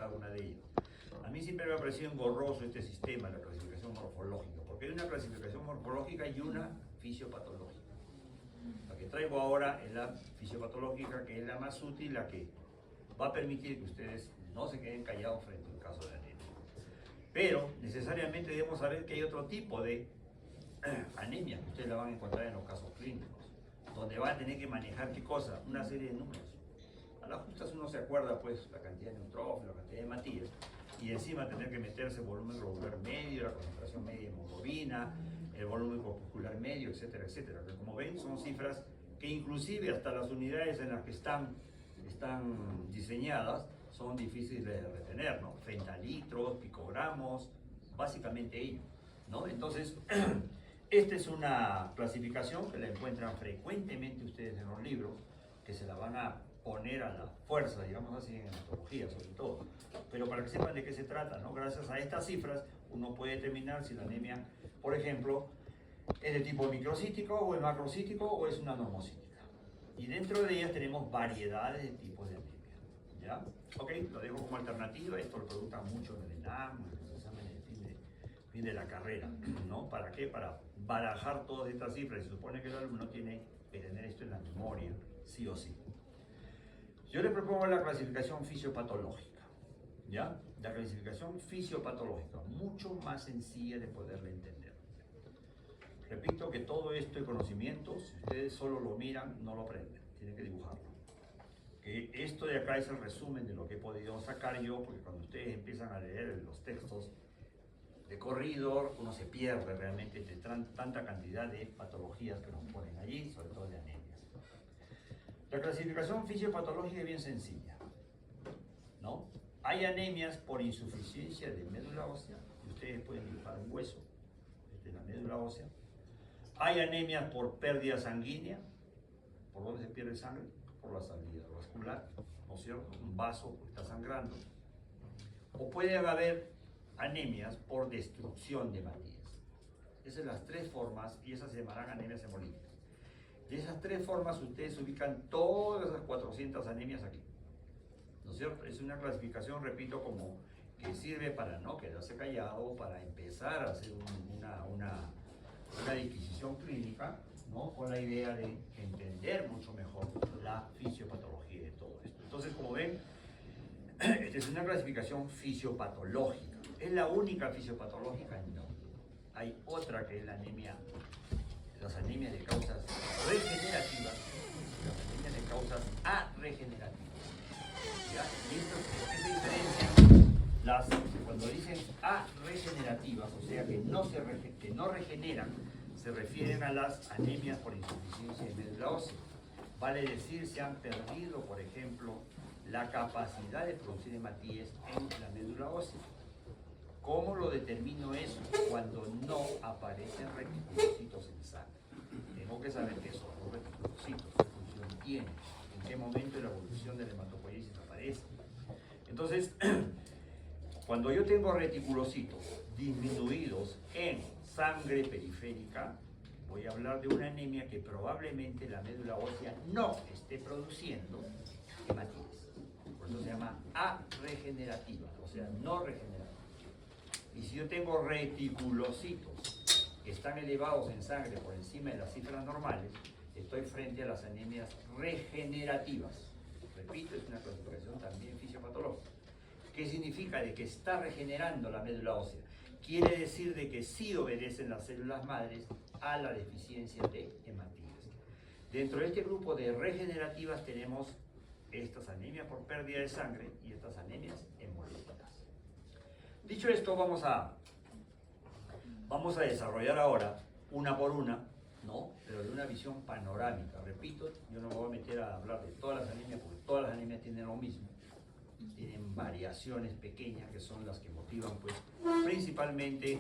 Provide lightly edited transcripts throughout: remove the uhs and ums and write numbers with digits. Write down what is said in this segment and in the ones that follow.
cada una de ellas. A mí siempre me ha parecido engorroso este sistema, la clasificación morfológica, porque hay una clasificación morfológica y una fisiopatológica. La que traigo ahora es la fisiopatológica, que es la más útil, la que va a permitir que ustedes no se queden callados frente a un caso de anemia. Pero necesariamente debemos saber que hay otro tipo de anemia que ustedes la van a encontrar en los casos clínicos, donde van a tener que manejar ¿qué cosa? Una serie de números. A las justas uno se acuerda pues la cantidad de neutrófilos, la cantidad de hematíes, y encima tener que meterse el volumen globular medio, la concentración media de hemoglobina, el volumen corpuscular medio, etcétera, etcétera. Que como ven son cifras que inclusive hasta las unidades en las que están diseñadas son difíciles de retener, ¿no? Fentalitros, picogramos, básicamente ello, ¿no? Entonces, esta es una clasificación que la encuentran frecuentemente ustedes en los libros, que se la van a poner a la fuerza, digamos así, en hematología sobre todo. Pero para que sepan de qué se trata, ¿no? Gracias a estas cifras uno puede determinar si la anemia, por ejemplo, es de tipo microcítico o es macrocítico o es una normocítica. Y dentro de ellas tenemos variedades de tipos de anemia, ¿ya? Ok, lo dejo como alternativa, esto lo preguntan mucho en el ENAM, en los exámenes de fin de la carrera, ¿no? ¿Para qué? Para barajar todas estas cifras. Se supone que el alumno tiene que tener esto en la memoria, sí o sí. Yo le propongo la clasificación fisiopatológica, ¿ya? La clasificación fisiopatológica, mucho más sencilla de poderla entender. Repito que todo esto de conocimientos, si ustedes solo lo miran, no lo aprenden, tienen que dibujarlo. Que esto de acá es el resumen de lo que he podido sacar yo, porque cuando ustedes empiezan a leer los textos de corrido, uno se pierde realmente de tanta cantidad de patologías que nos ponen allí, sobre todo de anemias. La clasificación fisiopatológica es bien sencilla, ¿no? Hay anemias por insuficiencia de médula ósea, y ustedes pueden dibujar un hueso, esta es la médula ósea. Hay anemias por pérdida sanguínea. ¿Por dónde se pierde sangre? Por la salida vascular, ¿no es cierto? Un vaso está sangrando. O puede haber anemias por destrucción de hematíes. Esas son las tres formas y esas se llamarán anemias hemolíticas. De esas tres formas ustedes ubican todas esas 400 anemias aquí, ¿no es cierto? Es una clasificación, repito, como que sirve para no quedarse callado, para empezar a hacer una disquisición clínica, ¿no? Con la idea de entender mucho mejor la fisiopatología de todo esto. Entonces, como ven, esta es una clasificación fisiopatológica. ¿Es la única fisiopatológica? No. Hay otra que es la anemia, las anemias de causas regenerativas, las anemias de causas arregenerativas. ¿Ya? Y esta diferencia, cuando dicen arregenerativas, o sea que no regeneran, se refieren a las anemias por insuficiencia de médula ósea. Vale decir, se han perdido, por ejemplo, la capacidad de producir hematíes en la médula ósea. ¿Cómo lo determino eso? Cuando no aparecen reticulocitos en sangre. Tengo que saber qué son los reticulocitos, qué función tienen, en qué momento de la evolución de la hematopoiesis aparece. Entonces, cuando yo tengo reticulocitos disminuidos en sangre periférica, voy a hablar de una anemia que probablemente la médula ósea no esté produciendo hematíes. Por eso se llama arregenerativa, o sea, no regenerativa. Y si yo tengo reticulocitos que están elevados en sangre por encima de las cifras normales, estoy frente a las anemias regenerativas. Repito, es una clasificación también fisiopatológica. ¿Qué significa? De que está regenerando la médula ósea. Quiere decir de que sí obedecen las células madres a la deficiencia de hematíes. Dentro de este grupo de regenerativas tenemos estas anemias por pérdida de sangre y estas anemias hemolíticas. Dicho esto, vamos a desarrollar ahora, una por una, ¿no? Pero de una visión panorámica. Repito, yo no me voy a meter a hablar de todas las anemias, porque todas las anemias tienen lo mismo. Tienen variaciones pequeñas que son las que motivan, pues, principalmente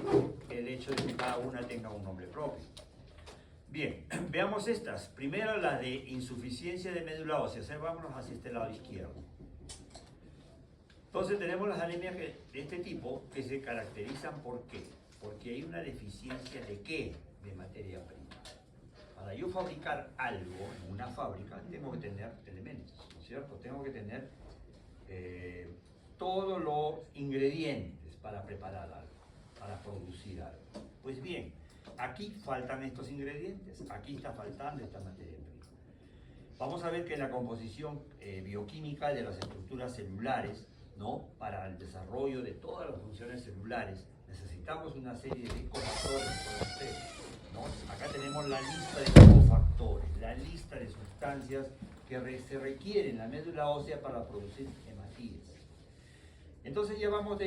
el hecho de que cada una tenga un nombre propio. Bien, veamos estas. Primero, la de insuficiencia de médula ósea. O sea, vámonos hacia este lado izquierdo. Entonces tenemos las anemias de este tipo que se caracterizan ¿por qué? Porque hay una deficiencia de ¿qué? De materia prima. Para yo fabricar algo en una fábrica tengo que tener elementos, ¿no es cierto? Tengo que tener todos los ingredientes para preparar algo, para producir algo. Pues bien, aquí faltan estos ingredientes, aquí está faltando esta materia prima. Vamos a ver que en la composición bioquímica de las estructuras celulares, ¿no? Para el desarrollo de todas las funciones celulares, necesitamos una serie de cofactores, ¿no? Acá tenemos la lista de cofactores, la lista de sustancias que se requieren en la médula ósea para producir hematíes. Entonces ya vamos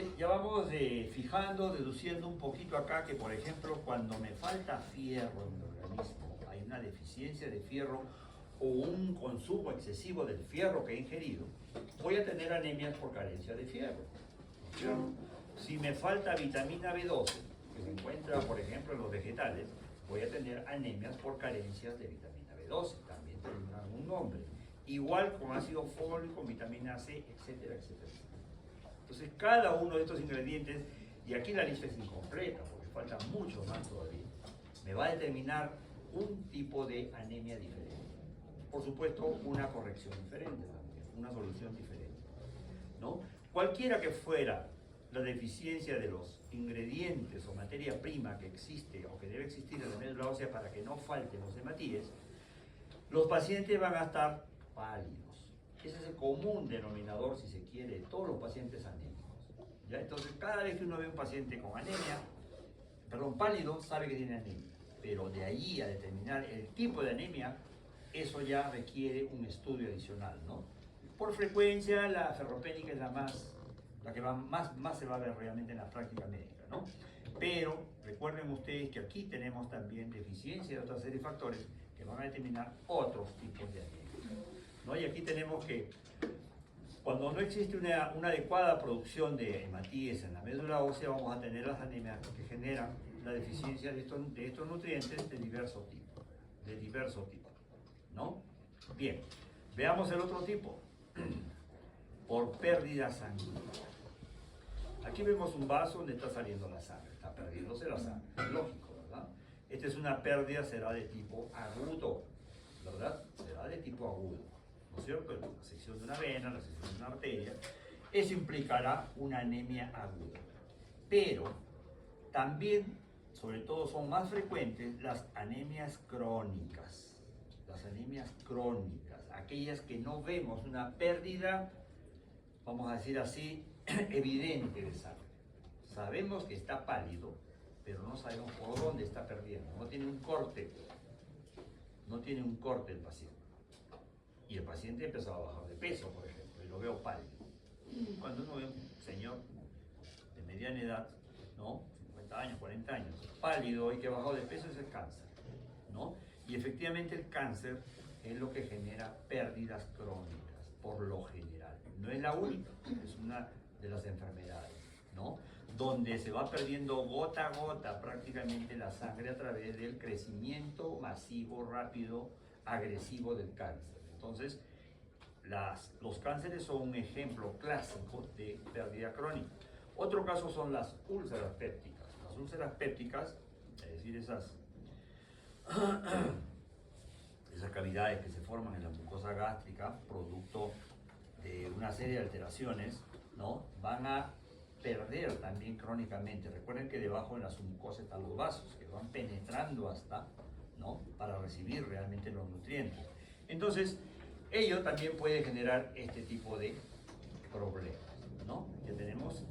fijando, deduciendo un poquito acá que, por ejemplo, cuando me falta fierro en el organismo, hay una deficiencia de fierro o un consumo excesivo del fierro que he ingerido, voy a tener anemias por carencia de fierro. Si me falta vitamina B12, que se encuentra, por ejemplo, en los vegetales, voy a tener anemias por carencias de vitamina B12, también tiene algún nombre. Igual con ácido fólico, vitamina C, etcétera, etcétera. Entonces, cada uno de estos ingredientes, y aquí la lista es incompleta, porque falta mucho más todavía, me va a determinar un tipo de anemia diferente. Por supuesto, una corrección diferente también, una solución diferente, ¿no? Cualquiera que fuera la deficiencia de los ingredientes o materia prima que existe o que debe existir en la médula ósea para que no falten los hematíes, los pacientes van a estar pálidos. Ese es el común denominador, si se quiere, de todos los pacientes anémicos, ¿ya? Entonces, cada vez que uno ve un paciente con anemia, pálido, sabe que tiene anemia. Pero de ahí a determinar el tipo de anemia, eso ya requiere un estudio adicional, ¿no? Por frecuencia, la ferropénica es la que más se va a ver realmente en la práctica médica, ¿no? Pero recuerden ustedes que aquí tenemos también deficiencia de otra serie de factores que van a determinar otros tipos de anemia, ¿no? Y aquí tenemos que cuando no existe una adecuada producción de hematíes en la médula ósea, vamos a tener las anemias que generan la deficiencia de estos nutrientes de diverso tipo, ¿no? Bien, veamos el otro tipo, por pérdida sanguínea. Aquí vemos un vaso donde está saliendo la sangre, está perdiéndose la sangre, es lógico, ¿verdad? Esta es una pérdida, será de tipo agudo, ¿verdad? Será de tipo agudo, ¿no es cierto? La sección de una vena, la sección de una arteria, eso implicará una anemia aguda. Pero también, sobre todo, son más frecuentes las anemias crónicas. Las anemias crónicas, aquellas que no vemos una pérdida, vamos a decir así, evidente de sangre. Sabemos que está pálido, pero no sabemos por dónde está perdiendo. No tiene un corte el paciente. Y el paciente empezó a bajar de peso, por ejemplo, y lo veo pálido. Cuando uno ve un señor de mediana edad, ¿no? 50 años, 40 años, pálido y que bajó de peso, es el cáncer, ¿no? Y efectivamente el cáncer es lo que genera pérdidas crónicas, por lo general. No es la única, es una de las enfermedades, ¿no? Donde se va perdiendo gota a gota prácticamente la sangre a través del crecimiento masivo, rápido, agresivo del cáncer. Entonces, los cánceres son un ejemplo clásico de pérdida crónica. Otro caso son las úlceras pépticas. Las úlceras pépticas, es decir, esas cavidades que se forman en la mucosa gástrica, producto de una serie de alteraciones, ¿no? Van a perder también crónicamente. Recuerden que debajo en la submucosa están los vasos que van penetrando hasta, ¿no? Para recibir realmente los nutrientes. Entonces, ello también puede generar este tipo de problemas, ¿no? Que tenemos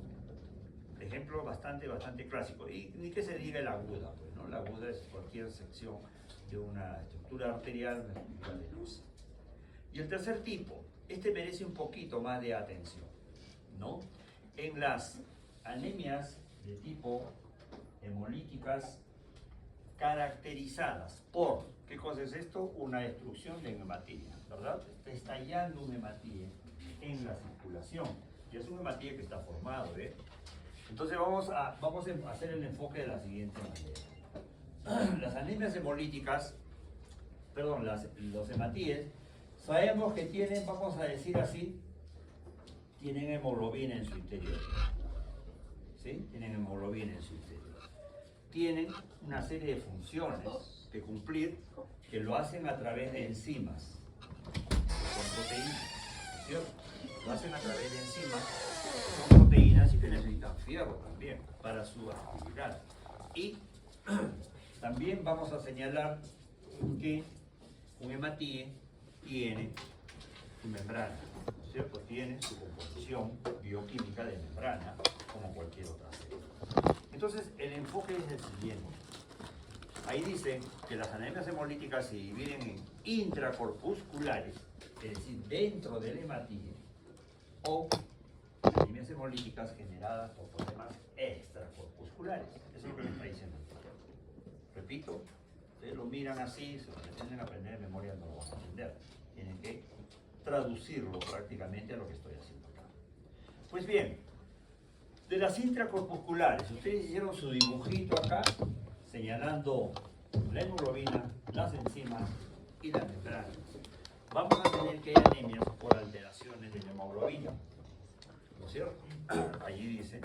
ejemplo bastante clásico. Y ni que se diga el aguda, pues, ¿no? La aguda es cualquier sección de una estructura arterial, una estructura venosa. Y el tercer tipo, este merece un poquito más de atención, ¿no? En las anemias de tipo hemolíticas caracterizadas por, ¿qué cosa es esto? Una destrucción de hematíes, ¿verdad? Está estallando un hematíe en la circulación. Y es un hematíe que está formado, ¿eh? Entonces vamos a hacer el enfoque de la siguiente manera. Las anemias hemolíticas, perdón, los hematíes, sabemos que tienen, vamos a decir así, tienen hemoglobina en su interior. ¿Sí? Tienen hemoglobina en su interior. Tienen una serie de funciones que cumplir que lo hacen a través de enzimas, que son proteínas, ¿cierto? Lo hacen a través de enzimas, que para su actividad. Y también vamos a señalar que un hematíe tiene su membrana, ¿no es cierto? Tiene su composición bioquímica de membrana, como cualquier otra célula. Entonces, el enfoque es el siguiente. Ahí dice que las anemias hemolíticas se dividen en intracorpusculares, es decir, dentro del hematíe, o anemias hemolíticas generadas por problemas extracorpusculares. Eso es lo que me está diciendo. Repito, ustedes lo miran así, se lo pretenden aprender en memoria, no lo van a entender. Tienen que traducirlo prácticamente a lo que estoy haciendo acá. Pues bien, de las intracorpusculares, ustedes hicieron su dibujito acá, señalando la hemoglobina, las enzimas y la membrana. Vamos a tener que hay anemias por alteraciones de la hemoglobina, ¿no es cierto? Allí dice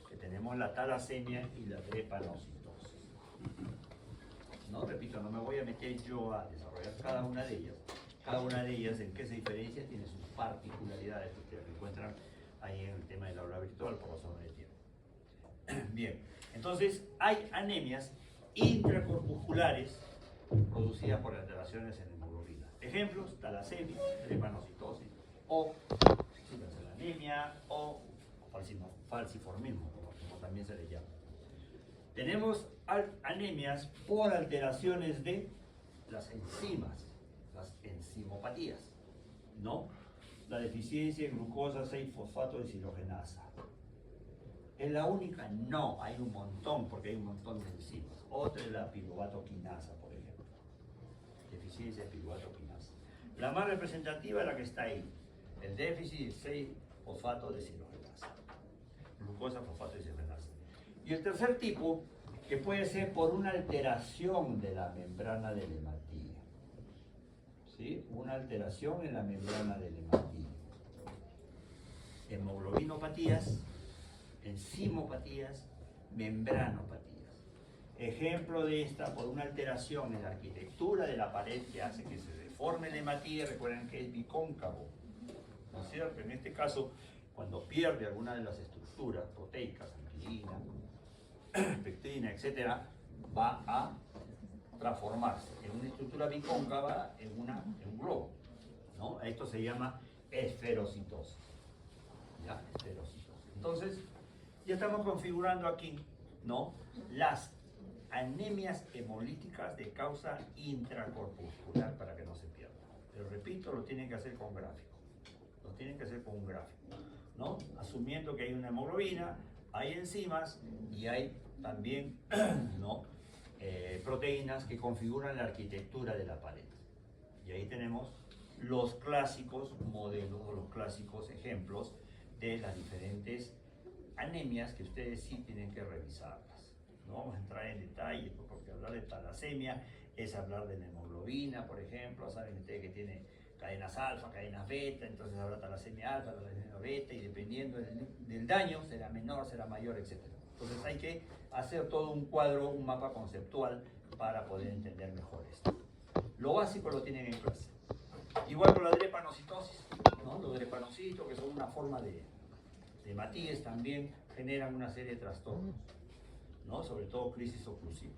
que tenemos la talasemia y la drepanocitosis. No, repito, no me voy a meter yo a desarrollar cada una de ellas. Cada una de ellas en qué se diferencia tiene sus particularidades que ustedes encuentran ahí en el tema del aula virtual por razón de tiempo. Bien, entonces hay anemias intracorpusculares producidas por alteraciones en la hemoglobina. Ejemplos: talasemia, drepanocitosis o sickle-cell-anemia o falciformismo, como también se le llama. Tenemos anemias por alteraciones de las enzimas, las enzimopatías, ¿no? La deficiencia en glucosa 6-fosfato deshidrogenasa. ¿Es la única? No, hay un montón, porque hay un montón de enzimas. Otra es la piruvatoquinasa, por ejemplo. Deficiencia de piruvatoquinasa. La más representativa es la que está ahí, el déficit de 6-fosfato deshidrogenasa. Glucosa, fosfato deshidrogenasa. Y el tercer tipo, que puede ser por una alteración de la membrana del hematíe. ¿Sí? Una alteración en la membrana del hematíe. Hemoglobinopatías, enzimopatías, membranopatías. Ejemplo de esta, por una alteración en la arquitectura de la pared que hace que se deforme el hematíe. Recuerden que es bicóncavo, ¿no es cierto? En este caso, cuando pierde alguna de las estructuras proteicas, anquilina, pectina, etcétera, va a transformarse en una estructura bicóncava en un globo, ¿no? Esto se llama esferocitosis. ¿Ya? Esferocitosis. Entonces, ya estamos configurando aquí, ¿no?, las anemias hemolíticas de causa intracorpuscular para que no se pierdan. Pero repito, lo tienen que hacer con gráfico. Lo tienen que hacer con un gráfico, ¿no? Asumiendo que hay una hemoglobina, hay enzimas y hay también ¿no?, proteínas que configuran la arquitectura de la pared. Y ahí tenemos los clásicos modelos o los clásicos ejemplos de las diferentes anemias que ustedes sí tienen que revisarlas. No vamos a entrar en detalle porque hablar de talasemia es hablar de la hemoglobina, por ejemplo. Saben ustedes que tiene cadenas alfa, cadenas beta, entonces habrá talasemia alfa, talasemia beta, y dependiendo del daño será menor, será mayor, etc. Entonces hay que hacer todo un cuadro, un mapa conceptual para poder entender mejor esto. Lo básico lo tienen en clase. Igual con la drepanocitosis, ¿no? Los drepanocitos, que son una forma de hematíes, también generan una serie de trastornos, ¿no? Sobre todo crisis oclusivas.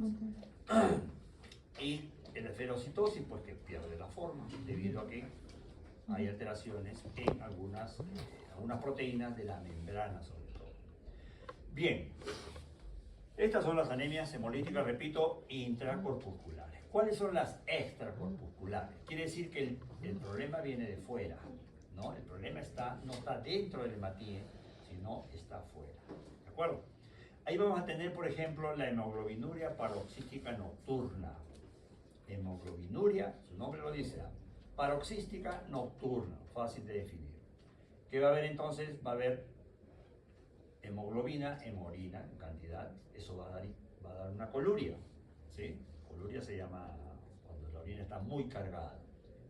Y la esferocitosis, pues que pierde la forma debido a que hay alteraciones en algunas proteínas de la membrana, sobre todo. Bien, estas son las anemias hemolíticas, repito, intracorpusculares. ¿Cuáles son las extracorpusculares? Quiere decir que el problema viene de fuera, ¿no? El problema no está dentro del hematíe, sino está fuera. ¿De acuerdo? Ahí vamos a tener, por ejemplo, la hemoglobinuria paroxística nocturna. Hemoglobinuria, su nombre lo dice, paroxística nocturna, fácil de definir. ¿Qué va a haber entonces? Va a haber hemoglobina en orina en cantidad. Eso va a dar una coluria, ¿sí? Coluria se llama cuando la orina está muy cargada.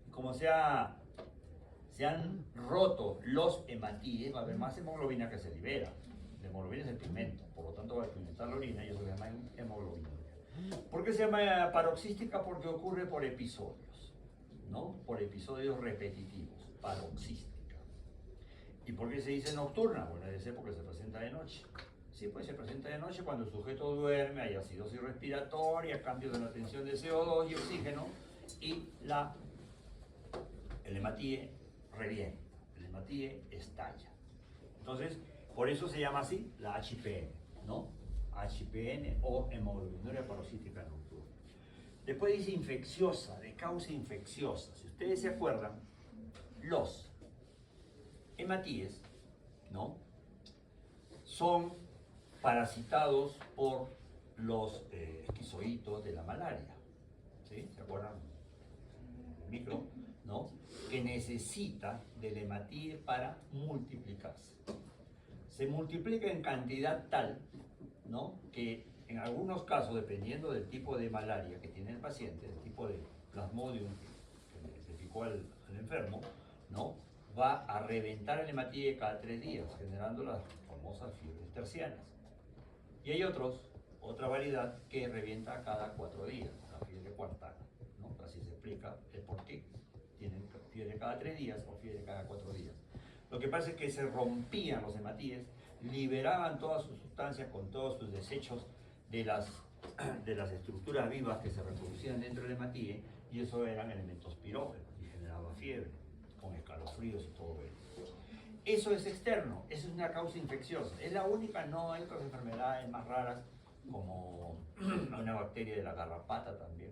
Y como se han roto los hematíes, va a haber más hemoglobina que se libera. La hemoglobina es el pigmento, por lo tanto va a pigmentar la orina y eso se llama hemoglobinuria. ¿Por qué se llama paroxística? Porque ocurre por episodios, ¿no? Por episodios repetitivos, paroxística. ¿Y por qué se dice nocturna? Bueno, debe ser porque se presenta de noche, Sí, pues se presenta de noche cuando el sujeto duerme, hay acidosis respiratoria, cambios en la tensión de CO2 y oxígeno, y el hematíe revienta, el hematíe estalla. Entonces, por eso se llama así la HPN, ¿no? HPN o hemoglobinuria paroxística nocturna. Después dice infecciosa, de causa infecciosa. Si ustedes se acuerdan, los hematíes, ¿no?, son parasitados por los esquizoítos de la malaria. ¿Sí? ¿Se acuerdan? El micro, ¿no?, que necesita del hematíe para multiplicarse. Se multiplica en cantidad tal, ¿no?, que en algunos casos, dependiendo del tipo de malaria que tiene el paciente, el tipo de plasmodium que le picó al enfermo, ¿no?, va a reventar el hematíe cada 3 días, generando las famosas fiebres tercianas. Y hay otra variedad que revienta cada 4 días, la fiebre cuartana, ¿no? Así se explica el por qué tienen fiebre cada 3 días o fiebre cada 4 días. Lo que pasa es que se rompían los hematíes, liberaban todas sus sustancias con todos sus desechos de las estructuras vivas que se reproducían dentro del hematíe, y eso eran elementos pirógenos y generaba fiebre, con escalofríos y todo eso. Eso es externo, eso es una causa infecciosa. Es la única, no hay otras enfermedades más raras, como una bacteria de la garrapata también,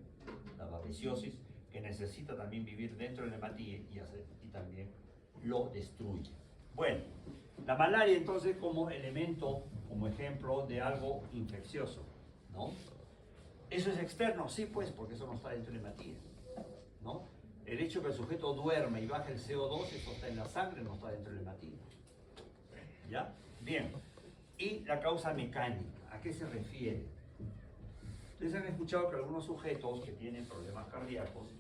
la babesiosis, que necesita también vivir dentro del hematíe y también lo destruye. Bueno, la malaria entonces como elemento, como ejemplo de algo infeccioso, ¿no? ¿Eso es externo? Sí, pues, porque eso no está dentro del hematíe, ¿no? El hecho que el sujeto duerme y baja el CO2, eso está en la sangre, no está dentro del hematíe. ¿Ya? Bien. Y la causa mecánica, ¿a qué se refiere? Ustedes han escuchado que algunos sujetos que tienen problemas cardíacos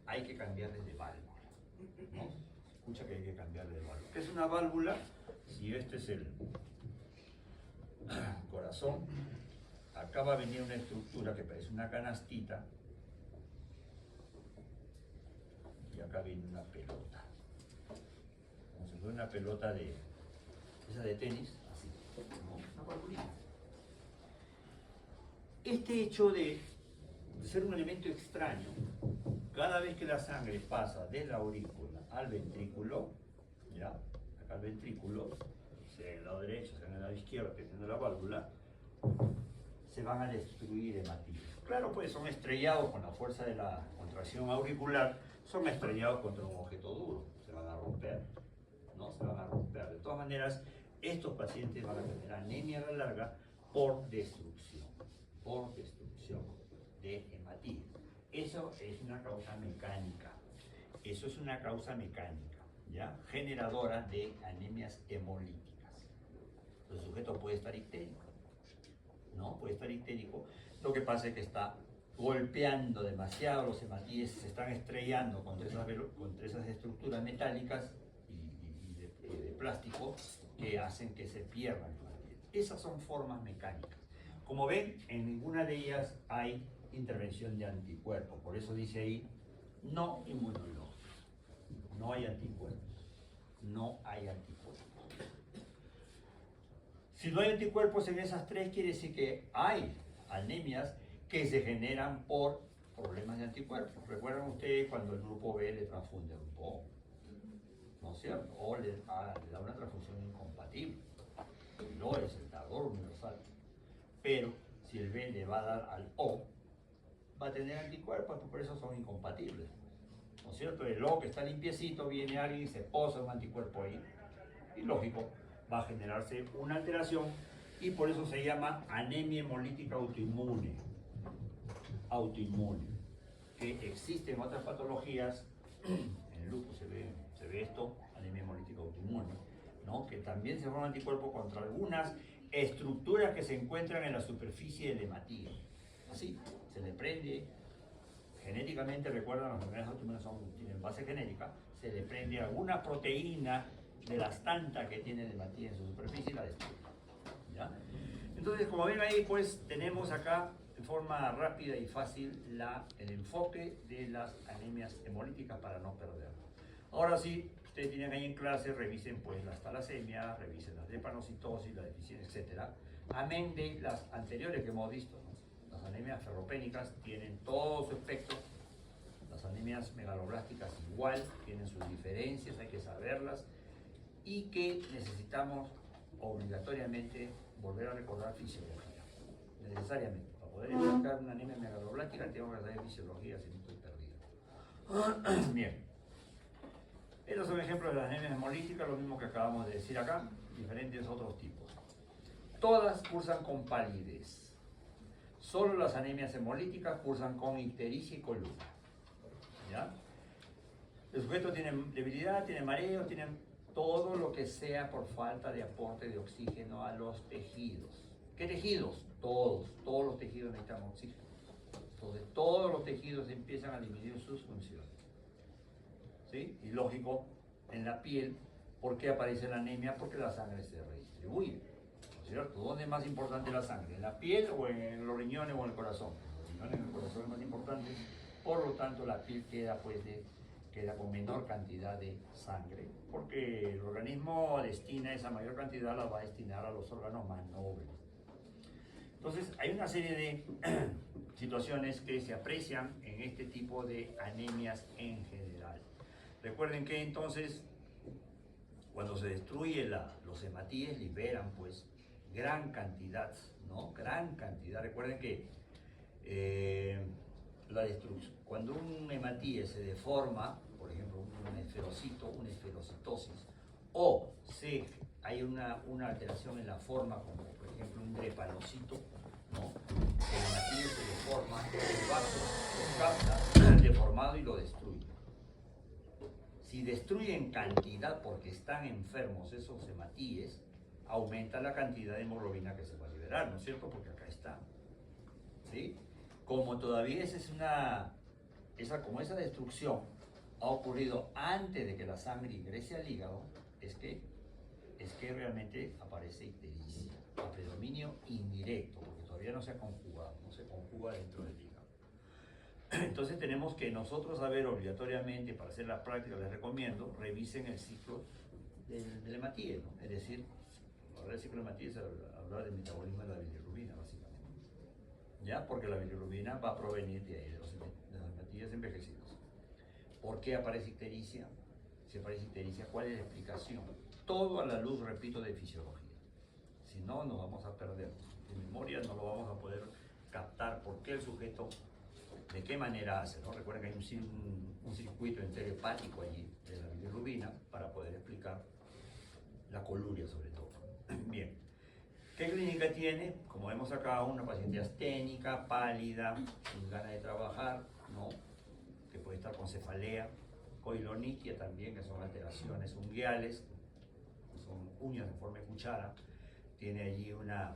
hay que cambiarles de válvula, ¿no? Escucha que hay que cambiarle de válvula. ¿Qué es una válvula? Si este es el corazón, acá va a venir una estructura que parece una canastita, y acá viene una pelota, como si fuera una pelota esa de tenis, así, ¿no? Una valvulita. Este hecho de ser un elemento extraño, cada vez que la sangre pasa de la aurícula al ventrículo, ¿ya? Acá al ventrículo, sea en el lado derecho, sea en el lado izquierdo, dependiendo de la válvula, se van a destruir hematíes. Claro, pues son estrellados con la fuerza de la contracción auricular, son estrellados contra un objeto duro, se van a romper, ¿no? Se van a romper. De todas maneras, estos pacientes van a tener anemia a la larga por destrucción de hematíes. Eso es una causa mecánica, ¿ya? Generadora de anemias hemolíticas. El sujeto puede estar ictérico, ¿no? Puede estar ictérico. Lo que pasa es que está golpeando demasiado, los hematíes se están estrellando contra esas estructuras metálicas y de plástico que hacen que se pierdan los hematíes. Esas son formas mecánicas. Como ven, en ninguna de ellas hay intervención de anticuerpos. Por eso dice ahí, no inmunológico. No hay anticuerpos. No hay anticuerpos. Si no hay anticuerpos en esas tres, quiere decir que hay anemias que se generan por problemas de anticuerpos. ¿Recuerdan ustedes cuando el grupo B le transfunde al grupo O? ¿No es cierto? O le da una transfusión incompatible. El O es el dador universal. Pero si el B le va a dar al O, va a tener anticuerpos, por eso son incompatibles. ¿No es cierto? El O que está limpiecito, viene alguien y se posa un anticuerpo ahí. Y lógico, va a generarse una alteración y por eso se llama anemia hemolítica autoinmune. Que existe en otras patologías, en el lupus se ve esto, anemia hemolítica autoinmune, ¿no? Que también se forman anticuerpos contra algunas estructuras que se encuentran en la superficie del hematíe. Así, se le prende, genéticamente, recuerdan, las enfermedades autoinmunes tienen base genética, se le prende alguna proteína de las tantas que tiene el hematíe en su superficie y la destruye, ¿ya? Entonces, como ven ahí, pues tenemos acá de forma rápida y fácil el enfoque de las anemias hemolíticas para no perderlo. Ahora sí, ustedes tienen ahí en clase, revisen pues las talasemias, revisen la drepanocitosis, la deficiencia, etc. Amén de las anteriores que hemos visto, ¿no? Las anemias ferropénicas tienen todo su espectro, las anemias megaloblásticas igual, tienen sus diferencias, hay que saberlas, y que necesitamos obligatoriamente volver a recordar fisiología, necesariamente. Para poder explicar una anemia megaloblástica tengo que saber fisiología, si no estoy perdido. Bien. Estos son ejemplos de las anemias hemolíticas, lo mismo que acabamos de decir acá, diferentes otros tipos. Todas cursan con palidez. Solo las anemias hemolíticas cursan con ictericia y columna. ¿Ya? El sujeto tiene debilidad, tiene mareo, tiene todo lo que sea por falta de aporte de oxígeno a los tejidos. ¿Qué tejidos? Todos los tejidos necesitan oxígeno. Entonces todos los tejidos empiezan a disminuir sus funciones. ¿Sí? Y lógico, en la piel, ¿por qué aparece la anemia? Porque la sangre se redistribuye, ¿no es cierto? ¿Dónde es más importante la sangre? ¿En la piel o en los riñones o en el corazón? Los riñones y el corazón es más importante, por lo tanto la piel queda con menor cantidad de sangre, porque el organismo destina esa mayor cantidad, la va a destinar a los órganos más nobles. Entonces, hay una serie de situaciones que se aprecian en este tipo de anemias en general. Recuerden que entonces, cuando se destruye los hematíes, liberan pues gran cantidad, ¿no? Gran cantidad. Recuerden que la destrucción, cuando un hematíe se deforma, por ejemplo, un esferocito, una esferocitosis, o hay una alteración en la forma, como por ejemplo un drepanocito, ¿no? El hematíe se deforma, el vaso lo capta deformado y lo destruye. Si destruyen cantidad porque están enfermos esos hematíes, aumenta la cantidad de hemoglobina que se va a liberar, ¿no es cierto? Porque acá está. ¿Sí? Como todavía como esa destrucción ha ocurrido antes de que la sangre ingrese al hígado, es que realmente aparece ictericia, a predominio indirecto, porque todavía no se ha conjugado, no se conjuga dentro del hígado. Entonces tenemos que nosotros saber obligatoriamente, para hacer la práctica, les recomiendo, revisen el ciclo del hematíe, ¿no? Es decir, hablar del ciclo del hematíe es hablar del metabolismo de la bilirrubina, básicamente. ¿Ya? Porque la bilirrubina va a provenir de ahí, de los hematíes envejecidos. ¿Por qué aparece ictericia? Si aparece ictericia, ¿cuál es la explicación? Todo a la luz, repito, de fisiología. Si no, nos vamos a perder. De memoria no lo vamos a poder captar por qué el sujeto, de qué manera hace, ¿no? Recuerden que hay un circuito enterohepático allí de la bilirrubina para poder explicar la coluria sobre todo. Bien. ¿Qué clínica tiene? Como vemos acá, una paciente asténica, pálida, sin ganas de trabajar, ¿no? Que puede estar con cefalea, coilonitia también, que son alteraciones unguiales, son uñas en forma de cuchara, tiene allí una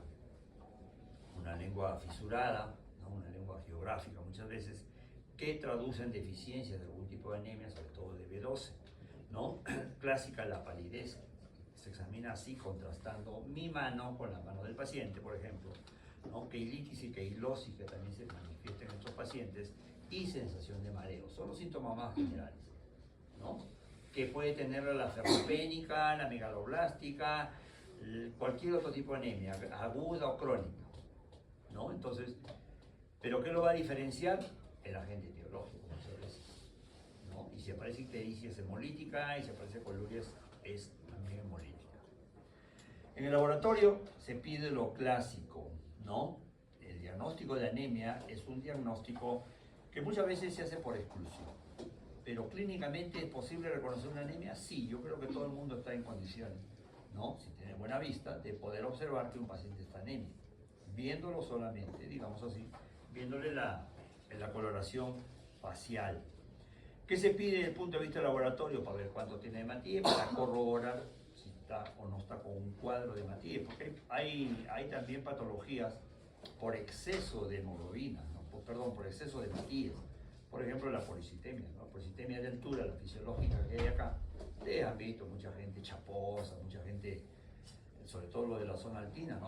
lengua fisurada, ¿no? Una lengua geográfica muchas veces, que traducen deficiencias de algún tipo de anemia, sobre todo de B12, ¿no? Clásica la palidez, se examina así contrastando mi mano con la mano del paciente, por ejemplo, ¿no? Keilitis y keilosis, que también se manifiestan en estos pacientes, y sensación de mareo, son los síntomas más generales, ¿no? Que puede tener la ferropénica, la megaloblástica, cualquier otro tipo de anemia, aguda o crónica, ¿no? Entonces, ¿pero qué lo va a diferenciar? El agente etiológico, muchas veces, ¿no? Y si aparece ictericia es hemolítica, y si aparece coluria es también hemolítica. En el laboratorio se pide lo clásico, ¿no? El diagnóstico de anemia es un diagnóstico que muchas veces se hace por exclusión. Pero clínicamente es posible reconocer una anemia, sí, yo creo que todo el mundo está en condiciones, ¿no? Si tiene buena vista, de poder observar que un paciente está anémico, viéndolo solamente, digamos así, viéndole la coloración facial. ¿Qué se pide desde el punto de vista del laboratorio? Para ver cuánto tiene hematíe, para corroborar si está o no está con un cuadro de hematíe, porque hay también patologías por exceso de hemoglobina, ¿no? Por exceso de hematíes. Por ejemplo, la policitemia, ¿no? Policitemia de altura, la fisiológica que hay acá. Ustedes han visto mucha gente chaposa, mucha gente, sobre todo lo de la zona alpina, ¿no?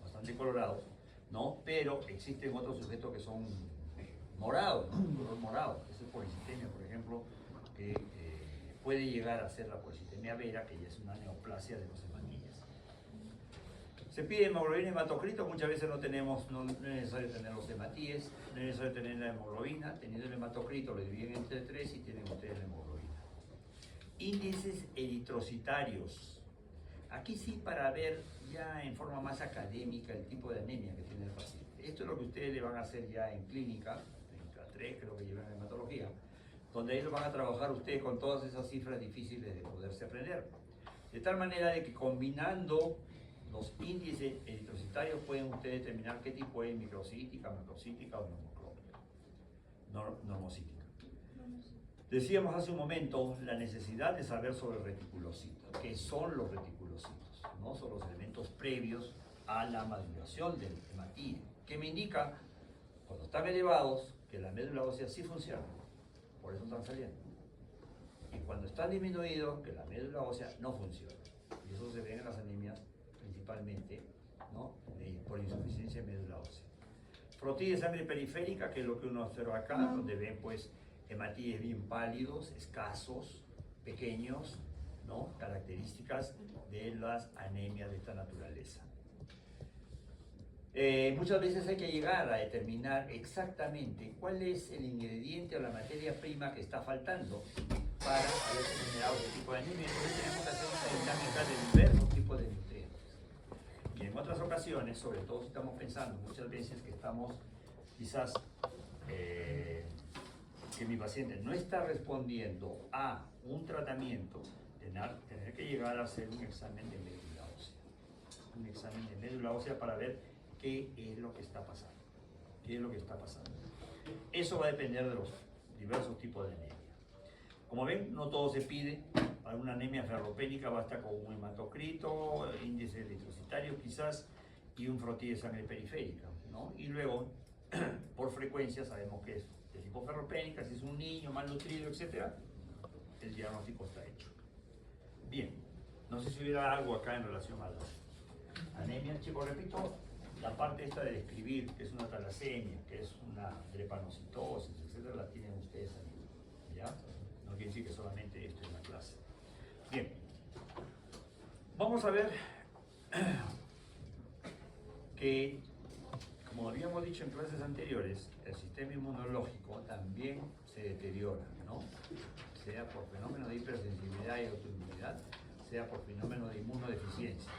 Bastante colorados, ¿no? Pero existen otros sujetos que son morados, ¿no? Color morado. Esa es policitemia, por ejemplo, que puede llegar a ser la policitemia vera, que ya es una neoplasia de los hematíes. Se pide hemoglobina y hematocrito, muchas veces no tenemos, no es necesario tener los hematíes, no es necesario tener la hemoglobina, teniendo el hematocrito lo dividen entre 3 y tienen ustedes la hemoglobina. Índices eritrocitarios. Aquí sí para ver ya en forma más académica el tipo de anemia que tiene el paciente. Esto es lo que ustedes le van a hacer ya en clínica, en K3 creo que llevan en hematología, donde ellos van a trabajar ustedes con todas esas cifras difíciles de poderse aprender. De tal manera de que combinando los índices eritrocitarios pueden ustedes determinar qué tipo es microcítica, macrocítica o normocítica. Decíamos hace un momento la necesidad de saber sobre reticulocitos. ¿Qué son los reticulocitos? ¿No? Son los elementos previos a la maduración del hematíe, que me indica, cuando están elevados, que la médula ósea sí funciona, por eso están saliendo. Y cuando están disminuidos, que la médula ósea no funciona. Y eso se ve en las anemias principalmente, ¿no? Por insuficiencia de médula ósea. Frotí de sangre periférica, que es lo que uno observa acá, donde ven pues hematíes bien pálidos, escasos, pequeños, ¿no? Características de las anemias de esta naturaleza. Muchas veces hay que llegar a determinar exactamente cuál es el ingrediente o la materia prima que está faltando para haber generado este tipo de anemia. Entonces tenemos que hacer una dinámica de diversos tipos de nutrientes. Y en otras ocasiones, sobre todo si estamos pensando muchas veces que estamos quizás que mi paciente no está respondiendo a un tratamiento, tener que llegar a hacer un examen de médula ósea. Un examen de médula ósea para ver qué es lo que está pasando. ¿Qué es lo que está pasando? Eso va a depender de los diversos tipos de anemia. Como ven, no todo se pide. Alguna anemia ferropénica basta con un hematocrito, índice eritrocitario quizás, y un frotí de sangre periférica, ¿no? Y luego, por frecuencia, sabemos que es de tipo ferropénica, si es un niño malnutrido, etc., el diagnóstico está hecho. Bien, no sé si hubiera algo acá en relación a la anemia. Chicos, repito, la parte esta de describir que es una talasemia, que es una drepanocitosis, etc., la tienen ustedes ahí, ¿ya? No quiere decir que solamente esto es la clase. Bien, vamos a ver que, como habíamos dicho en clases anteriores, el sistema inmunológico también se deteriora, ¿no? Sea por fenómeno de hipersensibilidad y autoinmunidad, sea por fenómeno de inmunodeficiencia.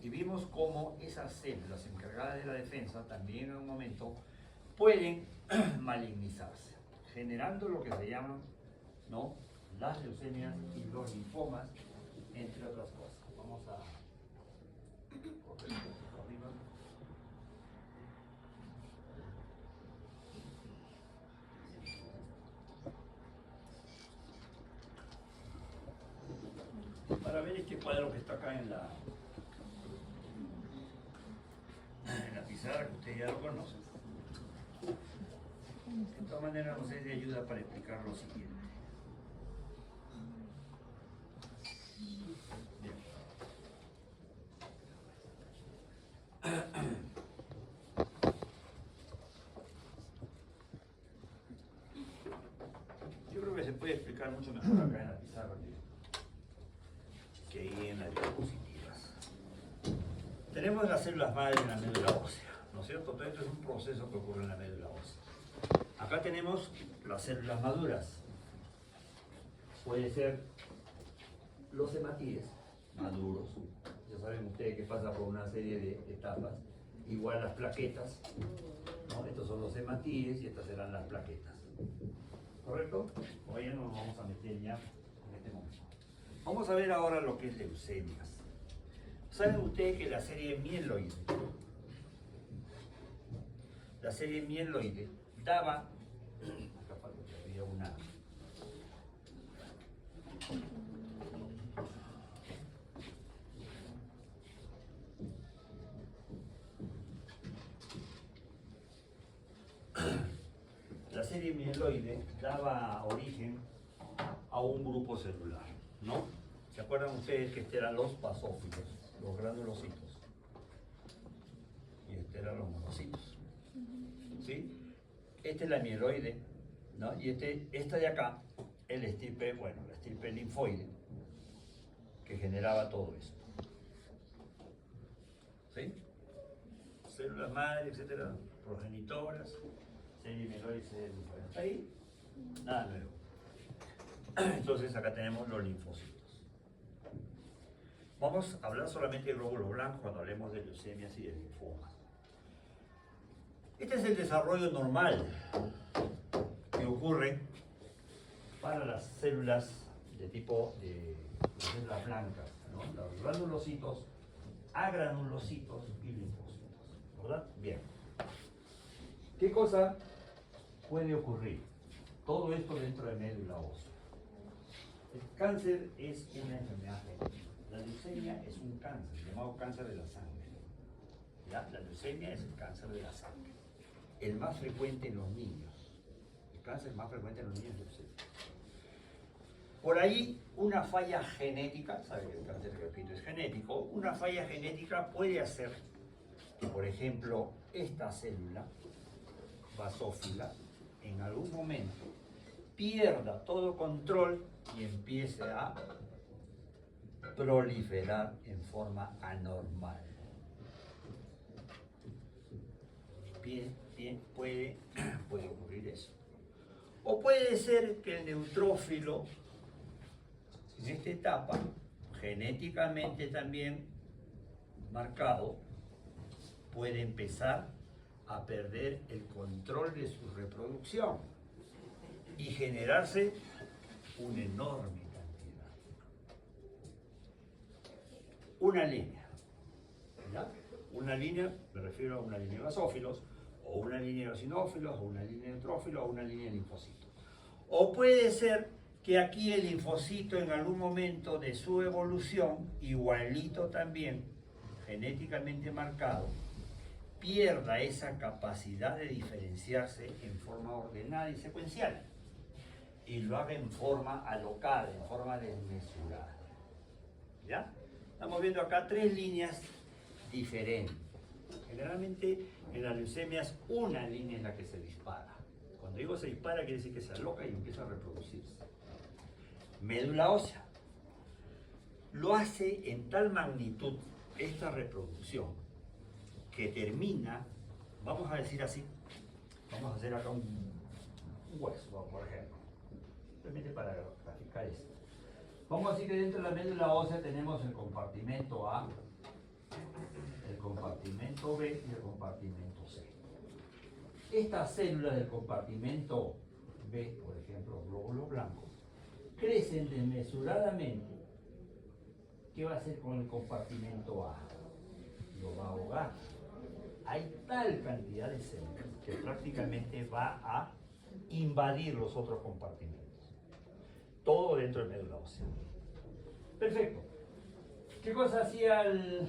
Y vimos cómo esas células encargadas de la defensa también en un momento pueden malignizarse, generando lo que se llaman, ¿no?, las leucemias y los linfomas, entre otras cosas. Vamos a correr un poquito arriba. Para ver este cuadro que está acá en la pizarra, que ustedes ya lo conocen. De todas maneras nos es de ayuda para explicar lo siguiente. Bien. Yo creo que se puede explicar mucho mejor acá en la pizarra que ahí en las diapositivas. Tenemos las células madre en la médula ósea, ¿no es cierto? Todo esto es un proceso que ocurre en la médula ósea. Acá tenemos las células maduras. Puede ser los hematíes maduros. Ya saben ustedes que pasa por una serie de etapas. Igual las plaquetas, ¿no? Estos son los hematíes y estas serán las plaquetas. ¿Correcto? Hoy nos vamos a meter ya en este momento. Vamos a ver ahora lo que es leucemias. ¿Saben ustedes que la serie mieloide, daba, acá falta todavía una, la serie mieloide daba origen a un grupo celular, ¿no? ¿Se acuerdan ustedes que estos eran los basófilos, los granulocitos? Y estos eran los monocitos, ¿sí? Esta es la mieloide, ¿no? Y esta de acá, el estirpe, bueno, la estirpe linfoide, que generaba todo esto. ¿sí? Células madre, etcétera, progenitoras, serie menor y serie menor. Hasta ahí, nada nuevo. Entonces acá tenemos los linfocitos. Vamos a hablar solamente de glóbulos blancos cuando hablemos de leucemias y de linfomas. Este es el desarrollo normal que ocurre para las células de tipo de células blancas, ¿no? Los granulocitos, agranulocitos y linfocitos, ¿verdad? Bien. ¿Qué cosa puede ocurrir? Todo esto dentro de médula ósea. El cáncer es una enfermedad genética. La leucemia es un cáncer, llamado cáncer de la sangre. ¿Ya? La leucemia es el cáncer de la sangre. El más frecuente en los niños. El cáncer más frecuente en los niños es leucemia. Por ahí, una falla genética, sabe que el cáncer, repito, es genético, una falla genética puede hacer que, por ejemplo, esta célula basófila, en algún momento, pierda todo control y empiece a proliferar en forma anormal. Puede ocurrir eso. O puede ser que el neutrófilo, en esta etapa, genéticamente también marcado, puede empezar a perder el control de su reproducción y generarse una enorme cantidad. Una línea, ¿ya? Una línea, me refiero a una línea de basófilos, o una línea de eosinófilos, o una línea de neutrófilos, o una línea de linfocitos. O puede ser que aquí el linfocito en algún momento de su evolución, igualito también, genéticamente marcado, pierda esa capacidad de diferenciarse en forma ordenada y secuencial y lo haga en forma alocada, en forma desmesurada. ¿Ya? Estamos viendo acá tres líneas diferentes. Generalmente en las leucemias una línea es la que se dispara. Cuando digo se dispara quiere decir que se aloca y empieza a reproducirse. Médula ósea lo hace en tal magnitud esta reproducción que termina, vamos a decir así, vamos a hacer acá un hueso, por ejemplo, simplemente para graficar esto. Vamos a decir que dentro de la médula ósea tenemos el compartimento A, el compartimento B y el compartimento C. Estas células del compartimento B, por ejemplo, glóbulos blancos, crecen desmesuradamente. ¿Qué va a hacer con el compartimento A? Lo va a ahogar. Hay tal cantidad de células que prácticamente va a invadir los otros compartimentos. Todo dentro de médula ósea. Perfecto. ¿Qué cosa hacía el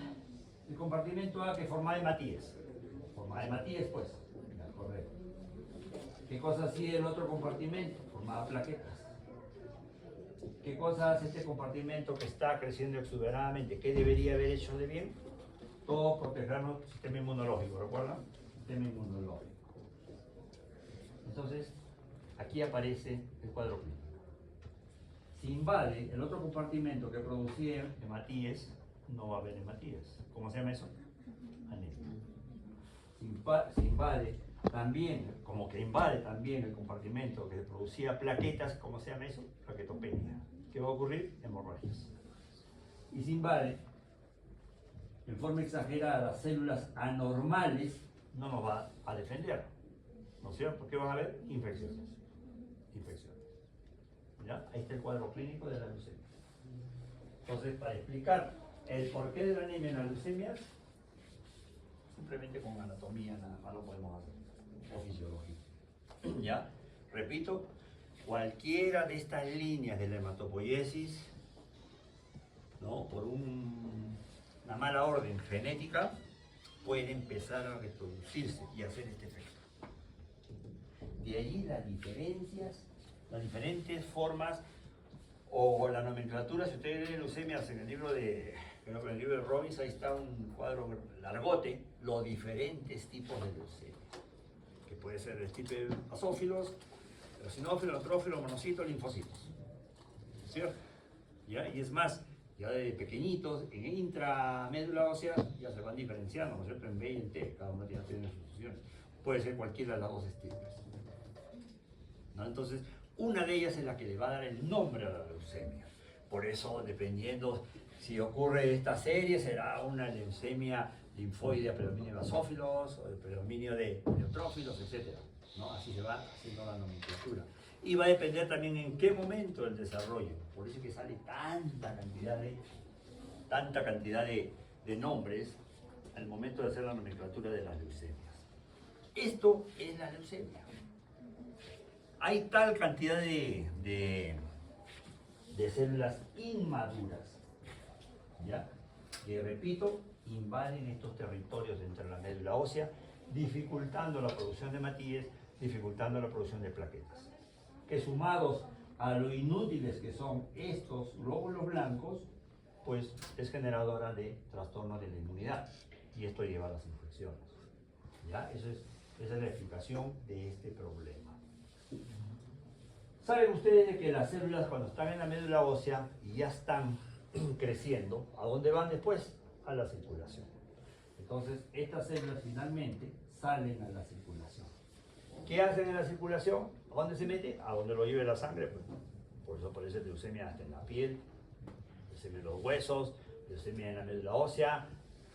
compartimento A que formaba hematíes? Formaba hematíes, pues. Correcto. ¿Qué cosa hacía el otro compartimento? Formaba plaquetas. ¿Qué cosa hace este compartimento que está creciendo exuberadamente? ¿Qué debería haber hecho de bien? Todo proteger nuestro sistema inmunológico, ¿recuerdan? Sistema inmunológico. Entonces, aquí aparece el cuadro clínico. Si invade el otro compartimento que producía hematíes, no va a haber hematíes. ¿Cómo se llama eso? Anemia. Si invade también, como que invade también el compartimento que producía plaquetas, ¿cómo se llama eso? Plaquetopenia. ¿Qué va a ocurrir? Hemorragias. Y si invade en forma exagerada células anormales, no nos va a defender, ¿no es cierto? ¿Qué van a haber? Infecciones. Infecciones. ¿Ya? Ahí está el cuadro clínico de la leucemia. Entonces, para explicar el porqué de la anemia en las leucemias, simplemente con anatomía nada más lo podemos hacer, o fisiología. ¿Ya? Repito, cualquiera de estas líneas de la hematopoiesis, ¿no? Por una mala orden genética, puede empezar a reproducirse y hacer este efecto. De allí las diferencias, las diferentes formas o la nomenclatura. Si ustedes leen leucemias en el libro de, creo que en el libro de Robbins, ahí está un cuadro largote, los diferentes tipos de leucemia, que puede ser el tipo de basófilos, eosinófilos, neutrófilos, monocitos, linfocitos, ¿cierto? ¿Ya? Y es más, Ya de pequeñitos, en intramédula ósea, ya se van diferenciando, ¿no es cierto? En B y en T, cada uno tiene sus funciones. Puede ser cualquiera de las dos estirpes, ¿no? Entonces, una de ellas es la que le va a dar el nombre a la leucemia. Por eso, dependiendo si ocurre esta serie, será una leucemia linfoide a predominio de basófilos, o de predominio de neutrófilos, etc., ¿no? Así se va haciendo la nomenclatura. Y va a depender también en qué momento del desarrollo. Por eso es que sale tanta cantidad de nombres al momento de hacer la nomenclatura de las leucemias. Esto es la leucemia. Hay tal cantidad de células inmaduras, ¿ya? Que, repito, invaden estos territorios entre la médula ósea, dificultando la producción de matilles, dificultando la producción de plaquetas, que sumados a lo inútiles que son estos glóbulos blancos, pues es generadora de trastornos de la inmunidad, y esto lleva a las infecciones, ¿ya? Esa es la explicación de este problema. Saben ustedes de que las células, cuando están en la médula ósea y ya están creciendo, ¿a dónde van después? A la circulación. Entonces, estas células finalmente salen a la circulación. ¿Qué hacen en la circulación? ¿A dónde se mete? A donde lo lleve la sangre. Pues. Por eso aparece leucemia hasta en la piel, leucemia en los huesos, leucemia en la médula ósea,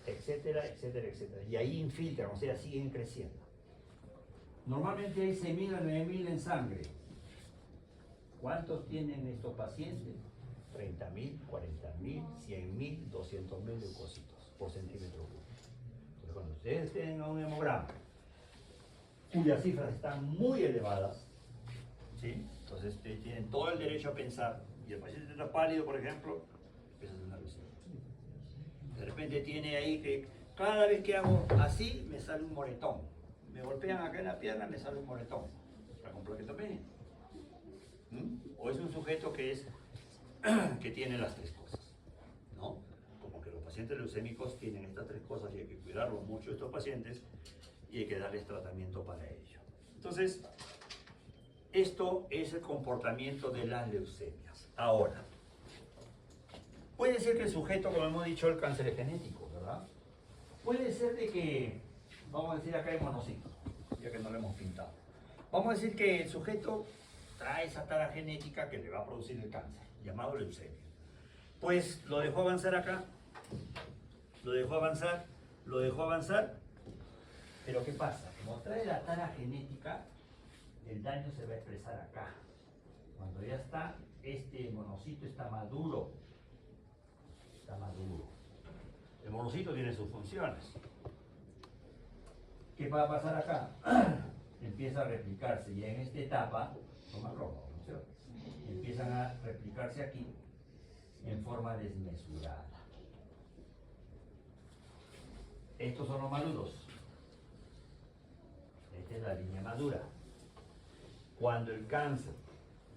etcétera, etcétera, etcétera. Y ahí infiltran, o sea, siguen creciendo. Normalmente hay 6.000 a 9.000 en sangre. ¿Cuántos tienen estos pacientes? 30.000, 40.000, 100.000, 200.000 leucocitos por centímetro cúbico. Entonces, cuando ustedes tienen un hemograma cuyas cifras están muy elevadas, ¿sí? Entonces ustedes tienen todo el derecho a pensar, y el paciente está pálido, por ejemplo, esa es una leucemia. De repente tiene ahí que cada vez que hago así me sale un moretón. Me golpean acá en la pierna, me sale un moretón. Está con plaquetopenia. O es un sujeto que tiene las tres cosas, ¿no? Como que los pacientes leucémicos tienen estas tres cosas y hay que cuidarlos mucho estos pacientes y hay que darles tratamiento para ello. Entonces, esto es el comportamiento de las leucemias. Ahora, puede ser que el sujeto, como hemos dicho, el cáncer es genético, ¿verdad? Puede ser de que, vamos a decir acá hay monocitos, ya que no lo hemos pintado. Vamos a decir que el sujeto trae esa tara genética que le va a producir el cáncer, llamado leucemia. Pues lo dejó avanzar acá, lo dejó avanzar, pero ¿qué pasa? Como trae la tara genética, el daño se va a expresar acá. Cuando ya está, este monocito está maduro. El monocito tiene sus funciones. ¿Qué va a pasar acá? Empieza a replicarse, y en esta etapa, toma rojo, ¿no? Empiezan a replicarse aquí en forma desmesurada. Estos son los maduros. Esta es la línea madura. Cuando el cáncer,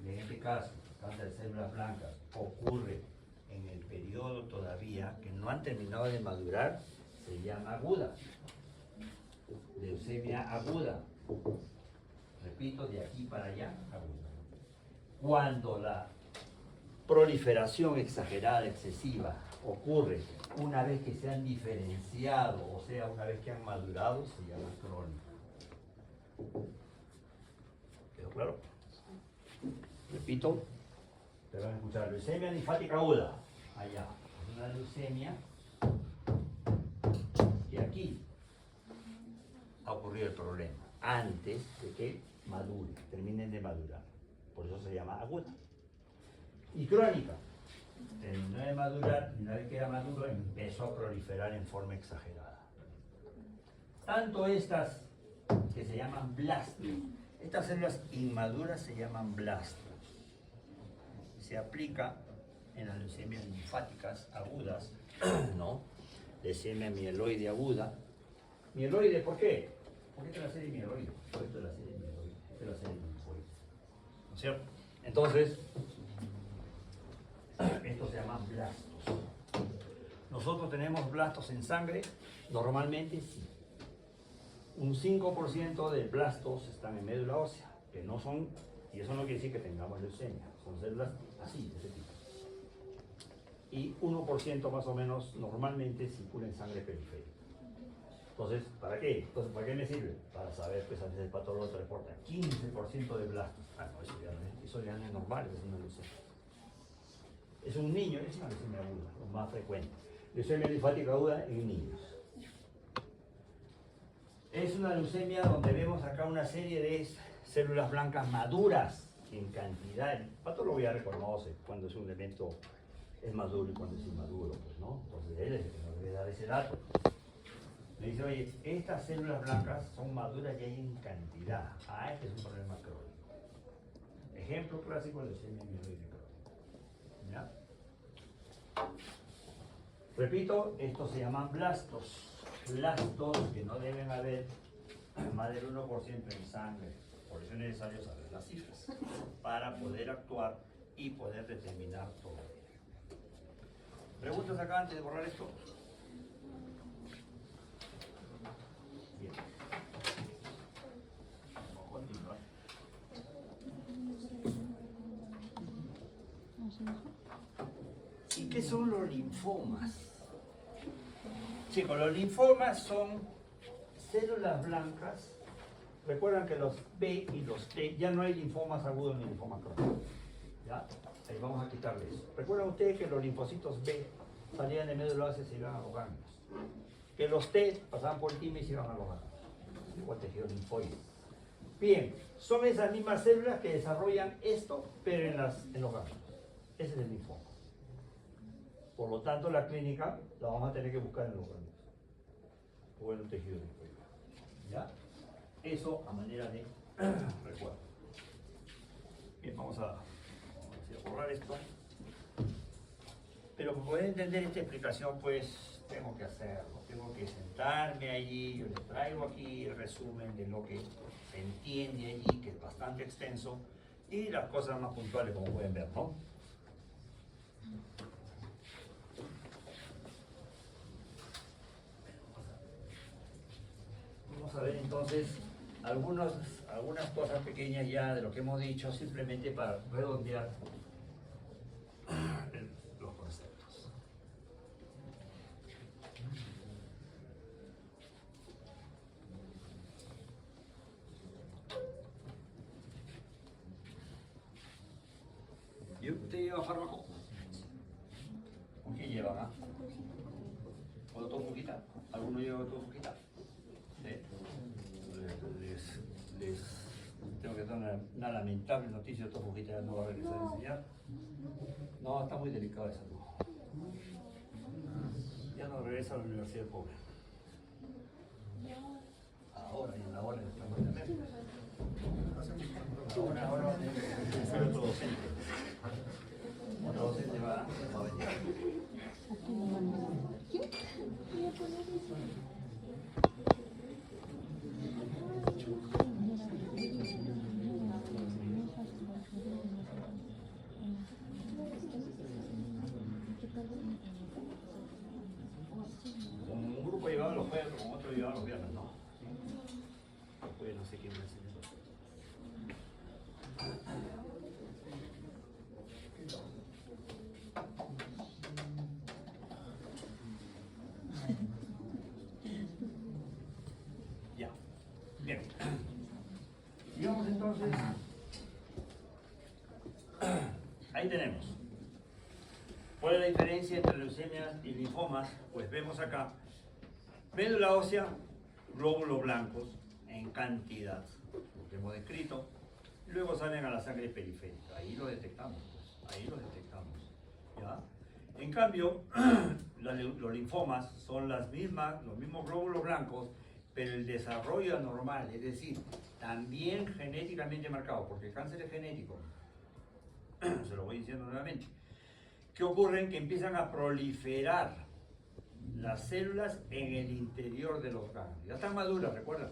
en este caso, cáncer de células blancas, ocurre en el periodo todavía que no han terminado de madurar, se llama aguda. Leucemia aguda. Repito, de aquí para allá, aguda. Cuando la proliferación exagerada, excesiva, ocurre una vez que se han diferenciado, o sea, una vez que han madurado, se llama crónica. ¿Quedó claro? Repito, te van a escuchar, leucemia linfática aguda, allá, una leucemia que aquí ha ocurrido el problema, antes de que madure, terminen de madurar, por eso se llama aguda. Y crónica, terminó de madurar, y una vez que era maduro, empezó a proliferar en forma exagerada. Tanto estas que se llaman blastos, estas células inmaduras se llaman blastos. Se aplica en las leucemias linfáticas agudas, ¿no? Leucemia mieloide aguda. Mieloide, ¿por qué? ¿Por qué esta es la serie mieloide? Por esto es la serie mieloide, esta es la serie linfoide. ¿No es cierto? Entonces, estos se llaman blastos. ¿Nosotros tenemos blastos en sangre? Normalmente sí. Un 5% de blastos están en médula ósea, que no son, y eso no quiere decir que tengamos leucemia, son células así, de ese tipo. y 1% más o menos normalmente circula en sangre periférica. Entonces, ¿para qué? Entonces, ¿para qué me sirve? Para saber, pues a veces el patólogo te reporta 15% de blastos. Ah, no, eso ya no es normal, es una leucemia. Es un niño, es una leucemia aguda, lo más frecuente. Leucemia linfática aguda en niños. Es una leucemia donde vemos acá una serie de células blancas maduras en cantidad. El patólogo ya reconoce cuando es un elemento es maduro y cuando es inmaduro, pues, ¿no? Entonces él es el que nos debe dar ese dato. Le dice, oye, estas células blancas son maduras y hay en cantidad. Ah, este es un problema crónico. Ejemplo clásico de leucemia mieloide crónica. ¿Ya? Repito, estos se llaman blastos. Blastos que no deben haber más del 1% en sangre. Por eso es necesario saber las cifras para poder actuar y poder determinar todo. ¿Preguntas acá antes de borrar esto? Bien. Vamos a continuar. ¿Y qué son los linfomas? Chicos, los linfomas son células blancas. Recuerdan que los B y los T, ya no hay linfomas agudos ni linfomas crónicos. ¿Ya? Ahí vamos a quitarle eso. Recuerdan ustedes que los linfocitos B salían de médula ósea y se iban a los ganglios. Que los T pasaban por el timo y se iban a los ganglios. Igual tejido linfoide. Bien, son esas mismas células que desarrollan esto, pero en los ganglios. Ese es el linfoma. Por lo tanto, la clínica la vamos a tener que buscar en los ganglios o en el tejido linfoide. ¿Ya? Eso a manera de recuerdo. Bien, vamos a borrar esto. Pero para poder entender esta explicación, pues tengo que hacerlo. Tengo que sentarme allí. Yo les traigo aquí el resumen de lo que se entiende allí, que es bastante extenso, y las cosas más puntuales, como pueden ver, ¿no? Vamos a ver entonces algunas cosas pequeñas ya de lo que hemos dicho, simplemente para redondear los conceptos. ¿Y usted lleva fármaco? ¿Con qué llevan? ¿Ah? ¿O doctor Fujita? ¿Alguno lleva doctor Fujita? ¿Sí? Les tengo que dar una lamentable noticia. Doctor Fujita ya no va a regresar a enseñar. No, está muy delicado de salud. Ya no regresa a la universidad pobre. Ahora y en la hora de estamos en América. Ahora va a tener que ser otro docente. Otro docente va a venir. Un grupo llevaba los jueves, con otro llevaba los viernes, ¿no? Pues no sé quién me enseñó eso. Ya, bien. Digamos entonces, ahí tenemos. ¿Cuál es la diferencia entre leucemias y linfomas? Pues vemos acá, médula ósea, glóbulos blancos en cantidad, lo que hemos descrito, y luego salen a la sangre periférica. Ahí lo detectamos, pues, ahí lo detectamos. ¿Ya? En cambio, los linfomas son los mismos glóbulos blancos, pero el desarrollo anormal, es decir, también genéticamente marcado, porque el cáncer es genético, se lo voy diciendo nuevamente. ¿Qué ocurre? Que empiezan a proliferar las células en el interior de los ganglios. Ya están maduras, recuerda,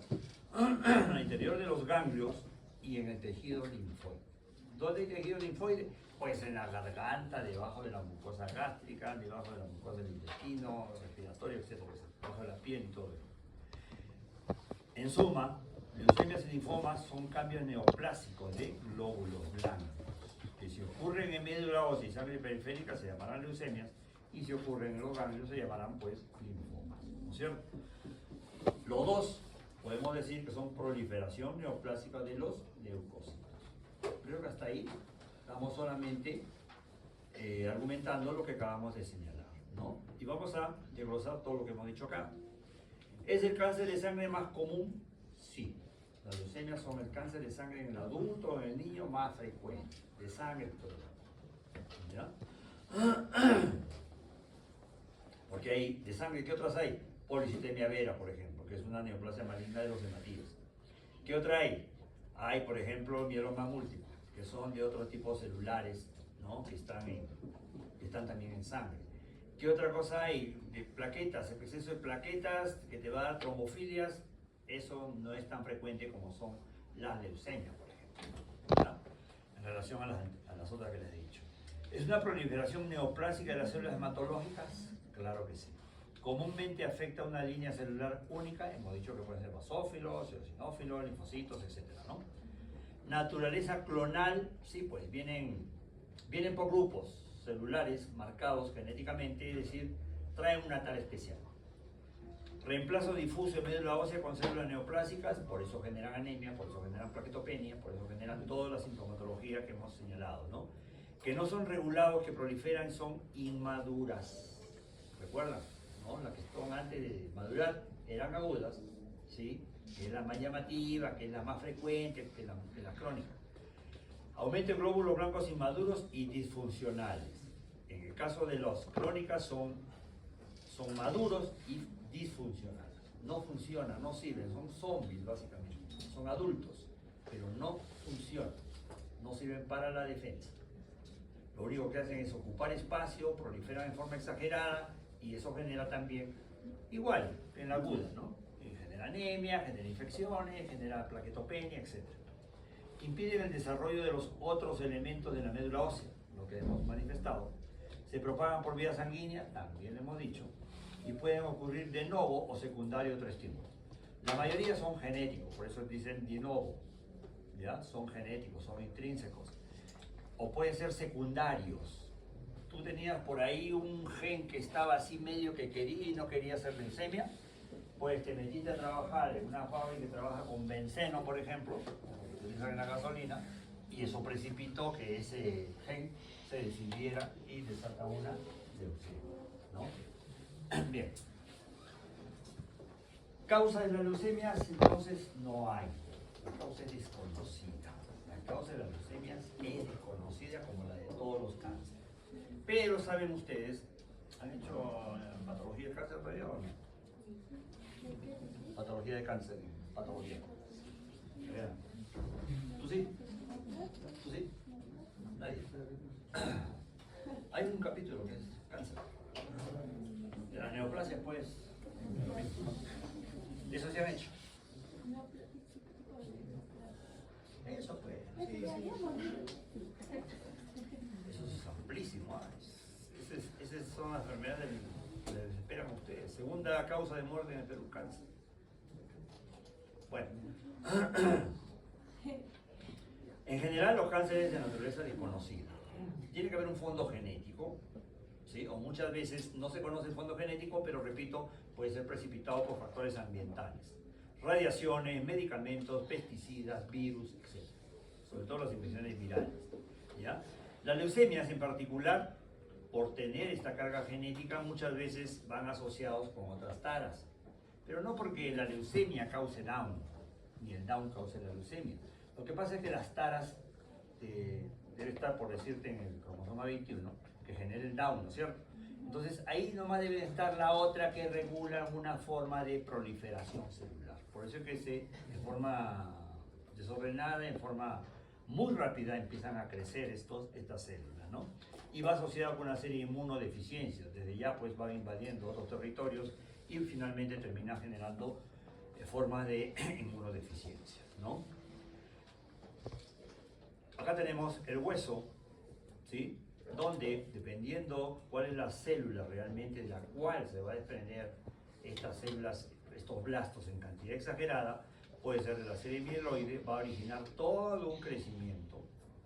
en el interior de los ganglios y en el tejido linfoide. ¿Dónde hay tejido linfoide? Pues en la garganta, debajo de la mucosa gástrica, debajo de la mucosa del intestino, respiratorio, etcétera, debajo de la piel y todo eso. En suma, leucemias y linfomas son cambios neoplásicos de glóbulos blancos, que si ocurren en médula ósea y sangre periférica se llamarán leucemias, y si ocurre en los ganglios se llamarán pues linfomas, ¿no es cierto? Los dos podemos decir que son proliferación neoplásica de los leucocitos. Creo que hasta ahí estamos solamente argumentando lo que acabamos de señalar, ¿no? Y vamos a desglosar todo lo que hemos dicho acá. ¿Es el cáncer de sangre más común? Sí. Las leucemias son el cáncer de sangre en el adulto o en el niño más frecuente, de sangre. ¿Ya? Porque hay de sangre, ¿qué otras hay? Policitemia vera, por ejemplo, que es una neoplasia maligna de los hematíes. ¿Qué otra hay? Hay, por ejemplo, mieloma múltiple, que son de otro tipo celulares, ¿no? que están también en sangre. ¿Qué otra cosa hay? De plaquetas, el exceso de plaquetas que te va a dar trombofilias, eso no es tan frecuente como son las leucemias, por ejemplo, ¿verdad? En relación a las otras que les he dicho. ¿Es una proliferación neoplásica de las células hematológicas? Claro que sí. Comúnmente afecta a una línea celular única, hemos dicho que pueden ser basófilos, eosinófilos, linfocitos, etc., ¿no? Naturaleza clonal, sí, pues vienen por grupos celulares marcados genéticamente, es decir, traen una tala especial. Reemplazo difuso en médula ósea con células neoplásicas, por eso generan anemia, por eso generan plaquetopenia, por eso generan toda la sintomatología que hemos señalado, ¿no? Que no son regulados, que proliferan, son inmaduras. ¿Recuerdan? ¿No? Las que están antes de madurar eran agudas, ¿sí? Que es la más llamativa, que es la más frecuente, que la crónica. Aumento de glóbulos blancos inmaduros y disfuncionales. En el caso de las crónicas son maduros y disfuncionales. No funcionan, no sirven, son zombies básicamente. Son adultos, pero no funcionan, no sirven para la defensa. Lo único que hacen es ocupar espacio, proliferan en forma exagerada y eso genera también, igual en la aguda, ¿no? Genera anemia, genera infecciones, genera plaquetopenia, etc. Impiden el desarrollo de los otros elementos de la médula ósea, lo que hemos manifestado. Se propagan por vía sanguínea, también lo hemos dicho, y pueden ocurrir de novo o secundario a otro estímulo. La mayoría son genéticos, por eso dicen de novo, ¿ya? Son genéticos, son intrínsecos. O pueden ser secundarios. Tú tenías por ahí un gen que estaba así medio que quería y no quería hacer leucemia, pues te metiste a trabajar en una fábrica que trabaja con benceno, por ejemplo, que utilizan en la gasolina, y eso precipitó que ese gen se decidiera y desata una leucemia, ¿no? Bien. ¿Causa de la leucemia? Entonces no hay. La causa es desconocida. La causa de la leucemia es desconocida como la de todos los cánceres. Pero saben ustedes, ¿han hecho patología de cáncer todavía o no? Patología de cáncer, patología. ¿Tú sí? ¿Tú sí? Nadie. Hay un capítulo que es cáncer. De la neoplasia, pues. Eso se han hecho. Eso pues. Sí. Eso es amplísimo. Esas son las enfermedades que les esperan a ustedes. Segunda causa de muerte en el Perú, cáncer. Bueno. En general los cánceres de naturaleza desconocida. Tiene que haber un fondo genético, ¿sí? O muchas veces no se conoce el fondo genético, pero repito, puede ser precipitado por factores ambientales. Radiaciones, medicamentos, pesticidas, virus, etc. Sobre todo las infecciones virales, ¿ya? Las leucemias en particular, por tener esta carga genética, muchas veces van asociados con otras taras. Pero no porque la leucemia cause Down, ni el Down cause la leucemia. Lo que pasa es que las taras debe estar, por decirte, en el cromosoma 21, que genera el Down, ¿no es cierto? Entonces ahí nomás debe estar la otra que regula una forma de proliferación celular. Por eso es que de forma desordenada, en forma muy rápida, empiezan a crecer estas células, ¿no? Y va asociado con una serie de inmunodeficiencias. Desde ya pues va invadiendo otros territorios y finalmente termina generando formas de inmunodeficiencias, ¿no? Acá tenemos el hueso, ¿sí? Donde, dependiendo cuál es la célula realmente de la cual se va a desprender estas células, estos blastos en cantidad exagerada, puede ser de la serie mieloide, va a originar todo un crecimiento,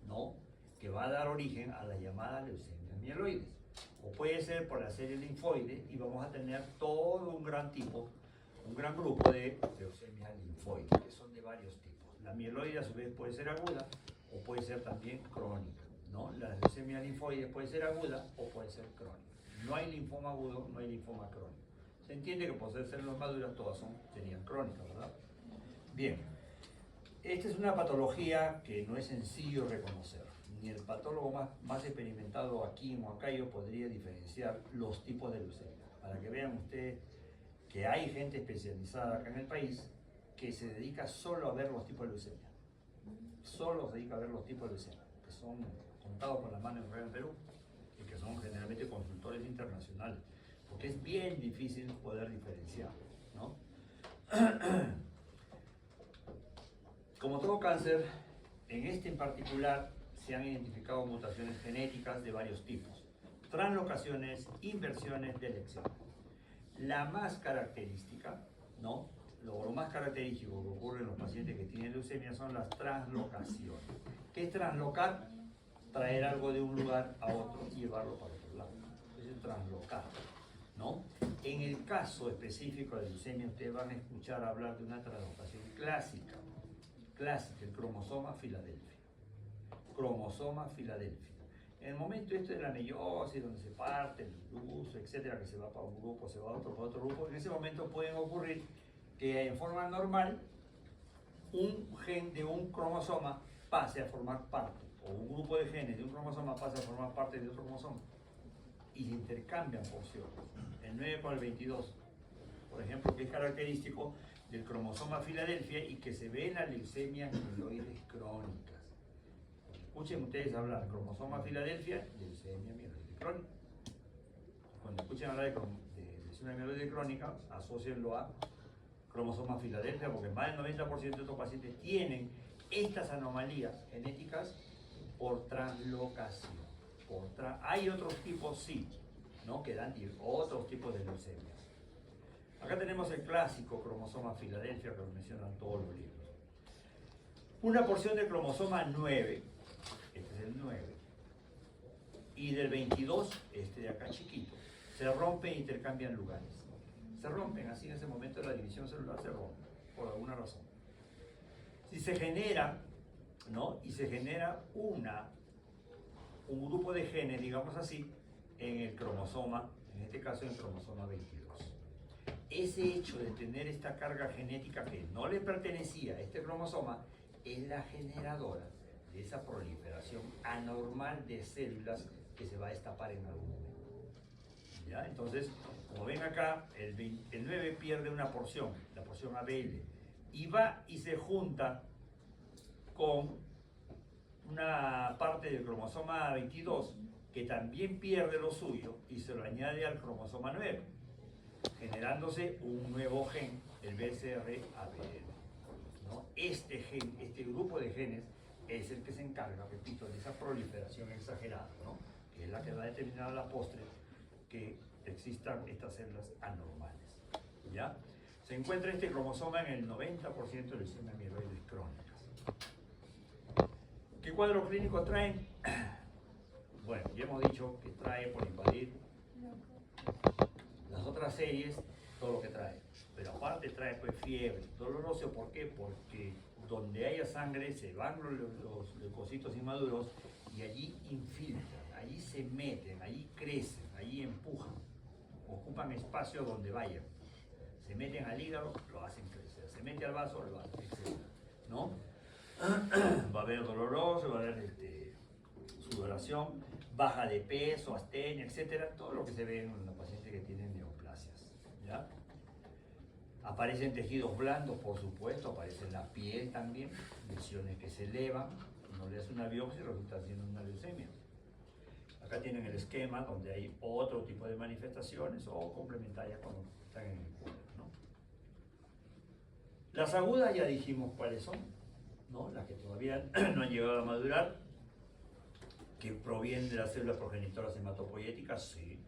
¿no? Que va a dar origen a la llamada leucemia mieloides, o puede ser por la serie linfoide y vamos a tener todo un gran grupo de leucemias linfoides, que son de varios tipos. La mieloide a su vez puede ser aguda o puede ser también crónica, ¿no? La leucemia linfoide puede ser aguda o puede ser crónica. No hay linfoma agudo, no hay linfoma crónico. Se entiende que por ser células maduras todas serían crónicas, ¿verdad? Bien, esta es una patología que no es sencillo reconocer. Ni el patólogo más experimentado aquí en Huancayo podría diferenciar los tipos de leucemia. Para que vean ustedes que hay gente especializada acá en el país que se dedica solo a ver los tipos de leucemia. Solo se dedica a ver los tipos de leucemia, que son contados con las manos en Perú y que son generalmente consultores internacionales, porque es bien difícil poder diferenciar, ¿no? Como todo cáncer, en este en particular se han identificado mutaciones genéticas de varios tipos, translocaciones, inversiones, delecciones. La más característica, ¿no? Lo más característico que ocurre en los pacientes que tienen leucemia son las translocaciones. ¿Qué es translocar? Traer algo de un lugar a otro y llevarlo para otro lado. Es translocar, ¿no? En el caso específico de leucemia, ustedes van a escuchar hablar de una translocación clásica, el cromosoma Filadelfia. Cromosoma Filadelfia. En el momento de la meiosis, donde se parte el uso, etcétera, que se va para un grupo, se va a otro grupo, en ese momento pueden ocurrir que en forma normal un gen de un cromosoma pase a formar parte, o un grupo de genes de un cromosoma pase a formar parte de otro cromosoma, y se intercambian porciones, el 9 con el 22, por ejemplo, que es característico del cromosoma Filadelfia y que se ve en las leucemias mieloides crónicas. Escuchen ustedes hablar cromosoma Filadelfia y leucemia mieloide crónica. Cuando escuchen hablar de leucemia mieloide crónica, asócienlo a cromosoma Filadelfia, porque más del 90% de estos pacientes tienen estas anomalías genéticas por translocación. Hay otros tipos, sí, ¿no? Que dan otros tipos de leucemias. Acá tenemos el clásico cromosoma Filadelfia, que lo mencionan todos los libros. Una porción del cromosoma 9, este es el 9, y del 22, este de acá chiquito, se rompen e intercambian lugares. Se rompen, así en ese momento de la división celular se rompen, por alguna razón. Si se genera, ¿no? Y se genera un grupo de genes, digamos así, en el cromosoma, en este caso en el cromosoma 22. Ese hecho de tener esta carga genética que no le pertenecía a este cromosoma es la generadora de esa proliferación anormal de células que se va a destapar en algún momento. ¿Ya? Entonces, como ven acá, el 9 pierde una porción, la porción ABL, y va y se junta con una parte del cromosoma 22 que también pierde lo suyo y se lo añade al cromosoma 9, generándose un nuevo gen, el BCR-ABL, ¿no? Este grupo de genes es el que se encarga, repito, de esa proliferación exagerada, ¿no? Que es la que va a determinar a la postre que existan estas células anormales, ¿ya? Se encuentra este cromosoma en el 90% de leucemias mieloides crónicas. ¿Qué cuadro clínico traen? Bueno, ya hemos dicho que trae por invadir las otras series, todo lo que trae. Pero aparte trae pues fiebre, dolor óseo, ¿por qué? Porque donde haya sangre se van los leucocitos inmaduros y allí infiltran, allí se meten, allí crecen, allí empujan, ocupan espacio donde vayan. Se meten al hígado, lo hacen crecer, se mete al vaso, lo hacen, etc. ¿No? Va a haber dolor óseo, va a haber sudoración, baja de peso, astenia, etcétera, todo lo que se ve en los pacientes que tienen neoplasias, ¿ya? Aparecen tejidos blandos, por supuesto, aparece en la piel también, lesiones que se elevan, uno le hace una biopsia y resulta siendo una leucemia. Acá tienen el esquema donde hay otro tipo de manifestaciones o complementarias cuando están en el cuerpo, ¿no? Las agudas ya dijimos cuáles son, ¿no? Las que todavía no han llegado a madurar, que provienen de las células progenitoras hematopoyéticas, sí,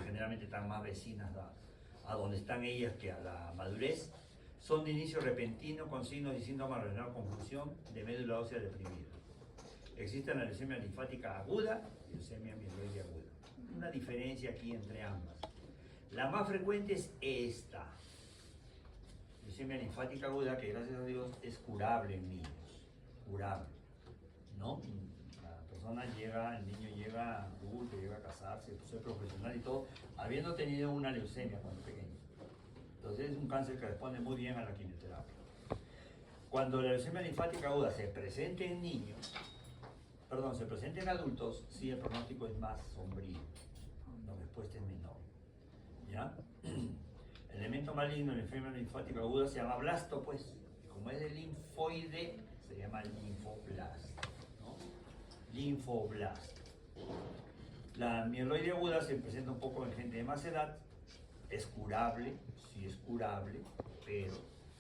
generalmente están más vecinas a donde están ellas que a la madurez, son de inicio repentino con signos y síntomas relacionados con función de médula ósea deprimida. Existe la leucemia linfática aguda y leucemia mieloide aguda. una diferencia aquí entre ambas. La más frecuente es esta, leucemia linfática aguda, que gracias a Dios es curable en niños, curable, ¿no? La persona llega, el niño llega adulto, llega a casarse, ser profesional y todo, habiendo tenido una leucemia cuando pequeño. Entonces es un cáncer que responde muy bien a la quimioterapia. Cuando la leucemia linfática aguda se presente en niños, perdón, se presenta en adultos, sí el pronóstico es más sombrío, la respuesta es menor. ¿Ya? El elemento maligno de la enfermedad linfática aguda se llama blasto, pues, y como es de linfoide, se llama linfoblasto, ¿no? Linfoblasto. La mieloide aguda se presenta un poco en gente de más edad, es curable, sí es curable, pero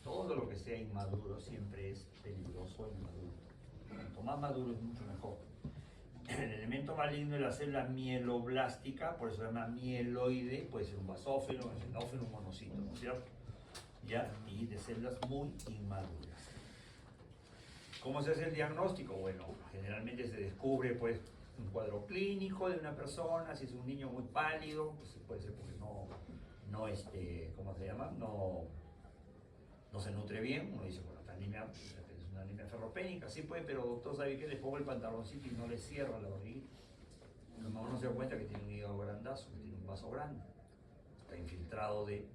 todo lo que sea inmaduro siempre es peligroso en adulto. Cuanto más maduro es mucho mejor. El elemento maligno de la célula mieloblástica, por eso se llama mieloide, puede ser un basófilo, un xenófilo, un monocito, ¿no es cierto? ¿Ya? Y de células muy inmaduras. ¿Cómo se hace el diagnóstico? Bueno, generalmente se descubre pues un cuadro clínico de una persona, si es un niño muy pálido, pues puede ser porque no ¿cómo se llama? No se nutre bien, uno dice, bueno, esta anemia es una anemia ferropénica, sí pues, pero doctor, ¿sabe qué? Le pongo el pantaloncito y no le cierra la barriguita. A lo mejor no se da cuenta que tiene un hígado grandazo, que tiene un vaso grande, está infiltrado de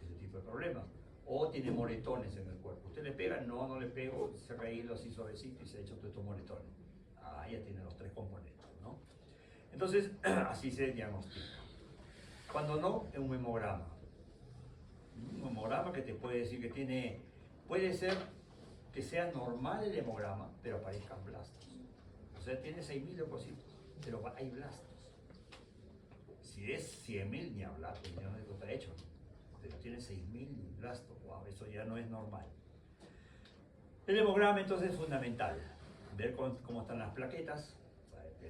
ese tipo de problemas. O tiene moretones en el cuerpo. ¿Usted le pega? No, no le pego, se ha caído así suavecito y se ha hecho todos estos moretones. Ah, ya tiene los tres componentes, ¿no? Entonces, así se diagnostica. Cuando no, es un hemograma. Un hemograma que te puede decir que tiene, puede ser que sea normal el hemograma, pero aparezcan blastos. O sea, tiene 6.000 leucocitos, pero hay blastos. Si es 100.000, ni hablar, pues ya no está hecho, ¿no? Pero tiene 6.000 blastos, wow, eso ya no es normal. El hemograma entonces es fundamental, ver cómo están las plaquetas,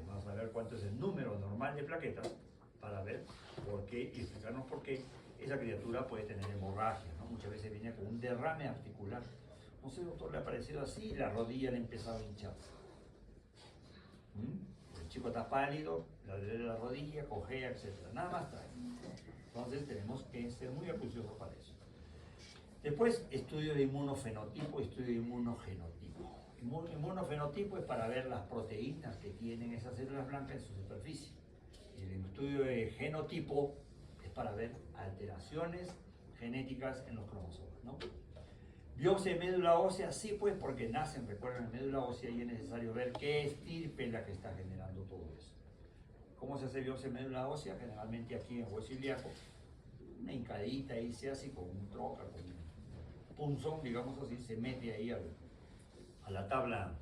vamos a ver cuánto es el número normal de plaquetas, para ver por qué y explicarnos por qué esa criatura puede tener hemorragia, ¿no? Muchas veces viene con un derrame articular. No sé, doctor, le ha parecido así, la rodilla le ha empezado a hincharse. El chico está pálido, le duele la rodilla, cojea, etc. Nada más trae. Entonces tenemos que ser muy acuciosos para eso. Después, estudio de inmunofenotipo, estudio de inmunogenotipo. Inmunofenotipo es para ver las proteínas que tienen esas células blancas en su superficie. Y el estudio de genotipo es para ver alteraciones genéticas en los cromosomas, ¿no? Biopsia de médula ósea, sí, pues, porque nacen, recuerden, en médula ósea y es necesario ver qué estirpe es la que está generando todo eso. ¿Cómo se hace biopsia de médula ósea? Generalmente aquí en hueso ilíaco, una hincadita ahí se hace con un troca, con un punzón, digamos así, se mete ahí a la tabla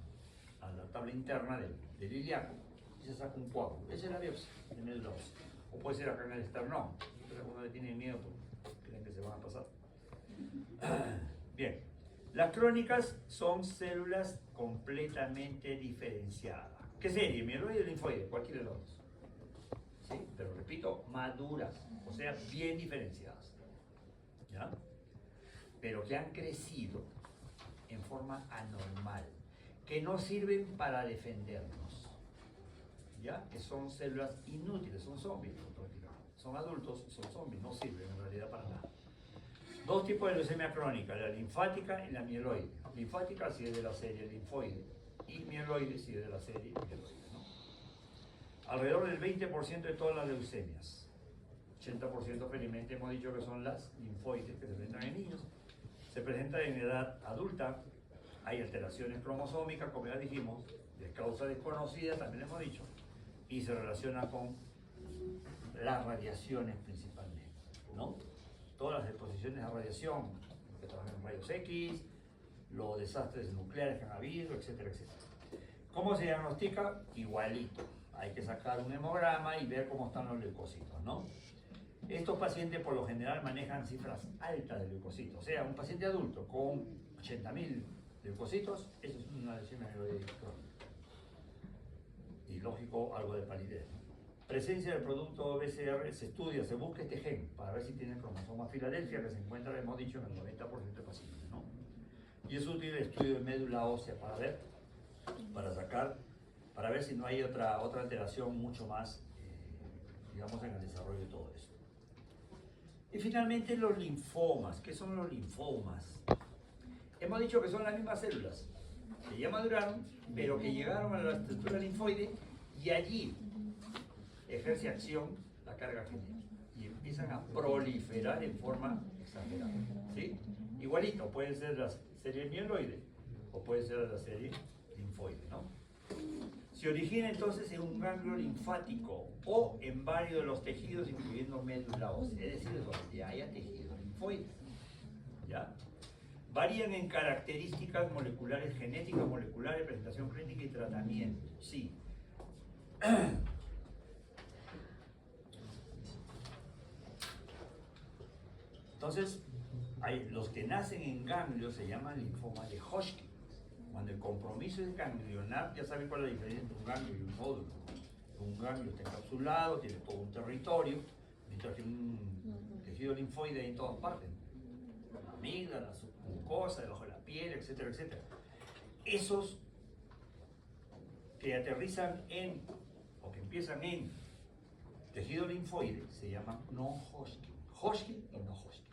interna del ilíaco y se saca un coágulo. Esa es la biopsia de médula ósea. O puede ser acá en el esternón, pero uno le tiene miedo porque creen que se van a pasar. Bien, las crónicas son células completamente diferenciadas. ¿Qué serie? Mieloide o linfoide, cualquiera de los dos. ¿Sí? Pero repito, maduras, o sea, bien diferenciadas. ¿Ya? Pero que han crecido en forma anormal, que no sirven para defendernos. ¿Ya? Que son células inútiles, son zombies, son adultos, son zombies, no sirven en realidad para nada. Dos tipos de leucemia crónica, la linfática y la mieloide. Linfática si es de la serie linfoide y mieloide si es de la serie mieloide, ¿no? Alrededor del 20% de todas las leucemias, 80% felizmente hemos dicho que son las linfoides que se presentan en niños, se presentan en edad adulta, hay alteraciones cromosómicas, como ya dijimos, de causa desconocida, también hemos dicho, y se relaciona con las radiaciones principalmente, ¿no? Todas las exposiciones a radiación, que trabajan en rayos X, los desastres nucleares que han habido, etcétera, etcétera. ¿Cómo se diagnostica? Igualito. Hay que sacar un hemograma y ver cómo están los leucocitos, ¿no? Estos pacientes por lo general manejan cifras altas de leucocitos. O sea, un paciente adulto con 80.000 leucocitos, eso es una lesión crónica. Y lógico, algo de palidez, ¿no? Presencia del producto BCR, se estudia, se busca este gen para ver si tiene el cromosoma Filadelfia, que se encuentra, hemos dicho, en el 90% de pacientes, ¿no? Y es útil el estudio de médula ósea para ver si no hay otra alteración mucho más digamos, en el desarrollo de todo eso. Y finalmente los linfomas. ¿Qué son los linfomas? Hemos dicho que son las mismas células que ya maduraron, pero que llegaron a la estructura linfoide y allí ejerce acción la carga genética y empiezan a proliferar en forma exagerada. ¿Sí? Igualito, puede ser la serie mieloide o puede ser la serie linfoide, ¿no? Se origina entonces en un ganglio linfático o en varios de los tejidos, incluyendo médula ósea, es decir, donde haya tejido linfoide. ¿Ya? Varían en características moleculares, genéticas, moleculares, presentación clínica y tratamiento. Sí. Entonces, los que nacen en ganglios se llaman linfoma de Hodgkin. Cuando el compromiso es ganglionar, ya saben cuál es la diferencia entre un ganglio y un nódulo. Un ganglio está encapsulado, tiene todo un territorio, mientras que un tejido linfoide hay en todas partes. La amígdala, la submucosa, debajo de la piel, etcétera, etcétera. Esos que aterrizan en, o que empiezan en tejido linfoide, se llaman no-Hodgkin. Hodgkin y no-Hodgkin.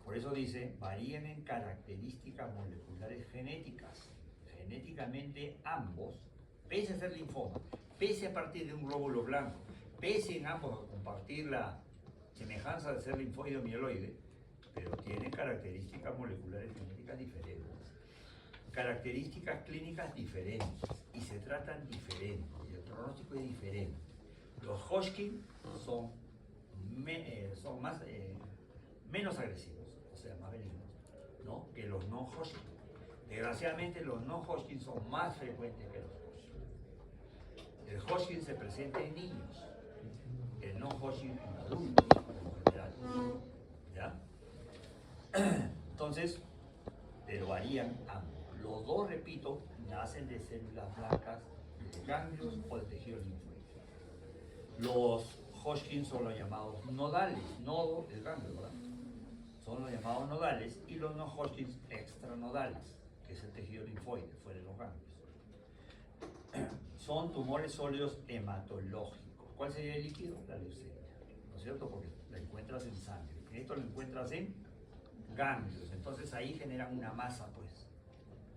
Por eso dice, varían en características moleculares genéticas. Genéticamente ambos, pese a ser linfoma, pese a partir de un glóbulo blanco, pese en ambos a compartir la semejanza de ser linfoide o mieloide, pero tienen características moleculares genéticas diferentes, características clínicas diferentes y se tratan diferentes y el pronóstico es diferente. Los Hodgkin son menos agresivos, o sea, más benignos, ¿no?, que los no-Hodgkin. Desgraciadamente, los no-Hodgkin son más frecuentes que los Hodgkin. El Hodgkin se presenta en niños, el no-Hodgkin en adultos, en general. ¿Ya? Entonces, pero varían ambos. Los dos, repito, nacen de células blancas, de ganglios o de tejido linfoide. Los Hodgkin son los llamados nodales, nodo del ganglio, ¿verdad? Son los llamados nodales, y los no Hodgkin extranodales, que es el tejido linfoide, fuera de los ganglios. Son tumores sólidos hematológicos. ¿Cuál sería el líquido? La leucemia, ¿no es cierto? Porque la encuentras en sangre. Esto lo encuentras en ganglios, entonces ahí generan una masa, pues.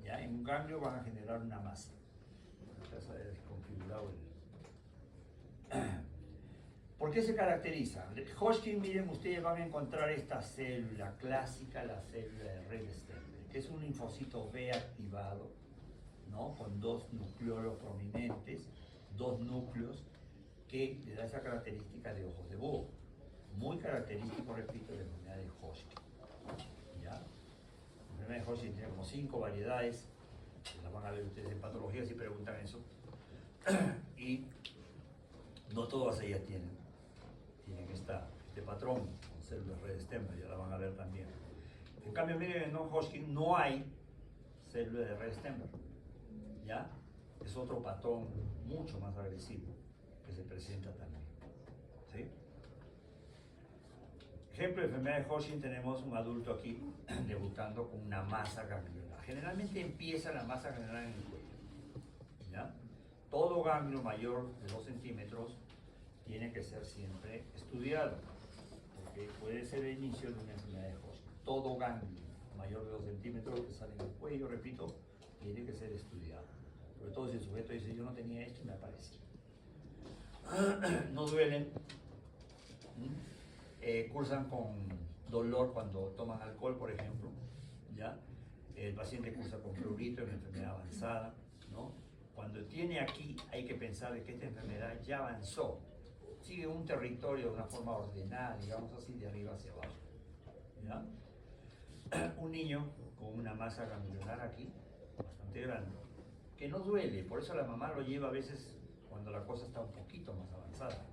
¿Ya? En un ganglio van a generar una masa. Ya se ha desconfigurado el... ¿Por qué se caracteriza? Hodgkin, miren, ustedes van a encontrar esta célula clásica, la célula de Rede-Stemmel, que es un linfocito B activado, ¿no?, con dos nucleolos prominentes, dos núcleos, que le da esa característica de ojos de búho. Muy característico, repito, de la enfermedad de Hodgkin. ¿Ya? La enfermedad de Hodgkin tiene como 5 variedades, las van a ver ustedes en patología si preguntan eso, y no todas ellas tienen este patrón con células Rede-Stemmel, ya la van a ver también. En cambio, miren, en no-Hodgkin no hay células de Rede-Stemmel, ¿ya? Es otro patrón mucho más agresivo que se presenta también, ¿sí? Ejemplo de enfermedad de Hodgkin, tenemos un adulto aquí debutando con una masa ganglionar. Generalmente empieza la masa ganglionar en el cuello, ¿ya? Todo ganglio mayor de 2 centímetros tiene que ser siempre estudiado, porque puede ser el inicio de una enfermedad de Hodgkin. Todo ganglio mayor de 2 centímetros que sale en el cuello, repito, tiene que ser estudiado. Sobre todo si el sujeto dice, yo no tenía esto y me apareció. No duelen, cursan con dolor cuando toman alcohol, por ejemplo, ¿ya? El paciente cursa con prurito, en una enfermedad avanzada, ¿no? Cuando tiene aquí, hay que pensar de que esta enfermedad ya avanzó, sigue un territorio de una forma ordenada, digamos así, de arriba hacia abajo, ¿ya? Un niño con una masa ganglionar aquí, bastante grande, que no duele, por eso la mamá lo lleva a veces cuando la cosa está un poquito más avanzada.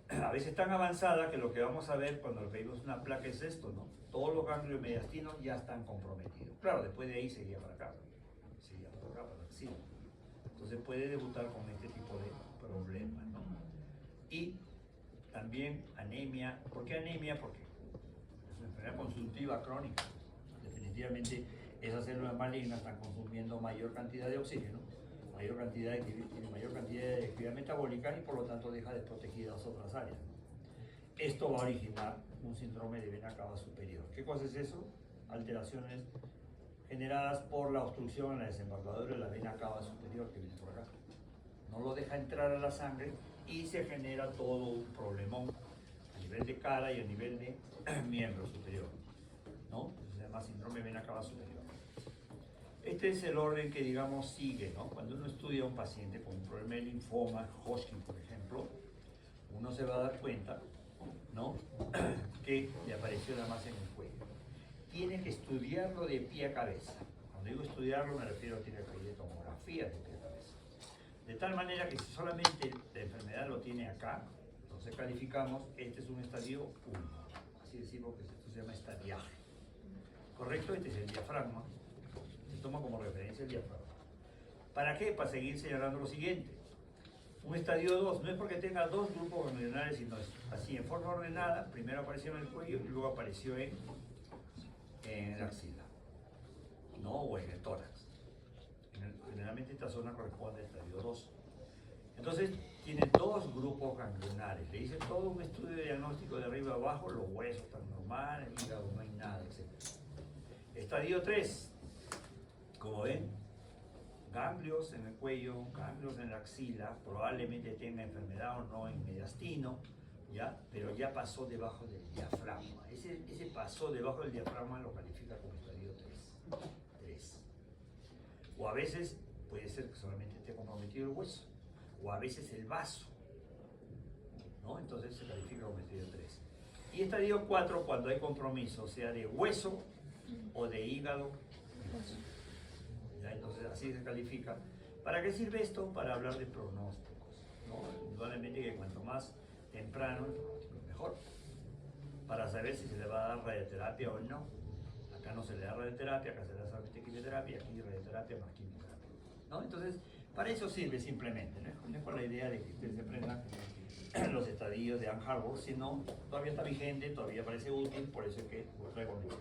A veces tan avanzada que lo que vamos a ver cuando le pedimos una placa es esto, ¿no? Todos los ganglios mediastinos ya están comprometidos. Claro, después de ahí seguía para acá, para la axila. Entonces puede debutar con este tipo de problemas, ¿no? Y también anemia. ¿Por qué anemia? Porque es una enfermedad consultiva crónica. Definitivamente esas células malignas están consumiendo mayor cantidad de oxígeno, tiene mayor cantidad de actividad metabólica y por lo tanto deja desprotegidas otras áreas. Esto va a originar un síndrome de vena cava superior. ¿Qué cosa es eso? Alteraciones generadas por la obstrucción en la desembocadura de la vena cava superior que viene por acá. No lo deja entrar a la sangre y se genera todo un problemón a nivel de cara y a nivel de miembro superior, ¿no? Se llama síndrome de vena cava superior. Este es el orden que, digamos, sigue, ¿no? Cuando uno estudia a un paciente con un problema de linfoma, Hodgkin, por ejemplo, uno se va a dar cuenta, ¿no? que le apareció nada más en el cuello. Tiene que estudiarlo de pie a cabeza. Cuando digo estudiarlo me refiero a que tiene que pedir tomografía de pie a cabeza. De tal manera que si solamente la enfermedad lo tiene acá, entonces calificamos, este es un estadio 1. Así decimos que esto se llama estadiaje. ¿Correcto? Este es el diafragma. Se toma como referencia el diafragma. ¿Para qué? Para seguir señalando lo siguiente. Un estadio 2 no es porque tenga dos grupos ganglionares, sino es así, en forma ordenada. Primero apareció en el cuello y luego apareció en la axila, ¿no? O en el tórax. Generalmente esta zona corresponde al estadio 2. Entonces, tiene dos grupos ganglionares. Le hice todo un estudio diagnóstico de arriba a abajo, los huesos están normales, el hígado no hay nada, etc. Estadio 3, como ven, ganglios en el cuello, ganglios en la axila, probablemente tenga enfermedad o no en mediastino, ¿ya? Pero ya pasó debajo del diafragma. Ese pasó debajo del diafragma lo califica como estadio 3. O a veces puede ser que solamente esté comprometido el hueso, o a veces el vaso, ¿no? Entonces se califica como estadio 3. Y estadio 4 cuando hay compromiso, sea de hueso o de hígado y vaso. ¿Ya? Entonces así se califica. ¿Para qué sirve esto? Para hablar de pronósticos, ¿no? Indudablemente que cuanto más temprano el pronóstico es mejor. Para saber si se le va a dar radioterapia o no. Acá no se le da radioterapia, acá se le da solamente quimioterapia, aquí radioterapia más quimioterapia, ¿no? Entonces, para eso sirve simplemente, no es con la idea de que ustedes aprendan los estadios de Ann Arbor, sino todavía está vigente, todavía parece útil, por eso es que lo traigo conmigo.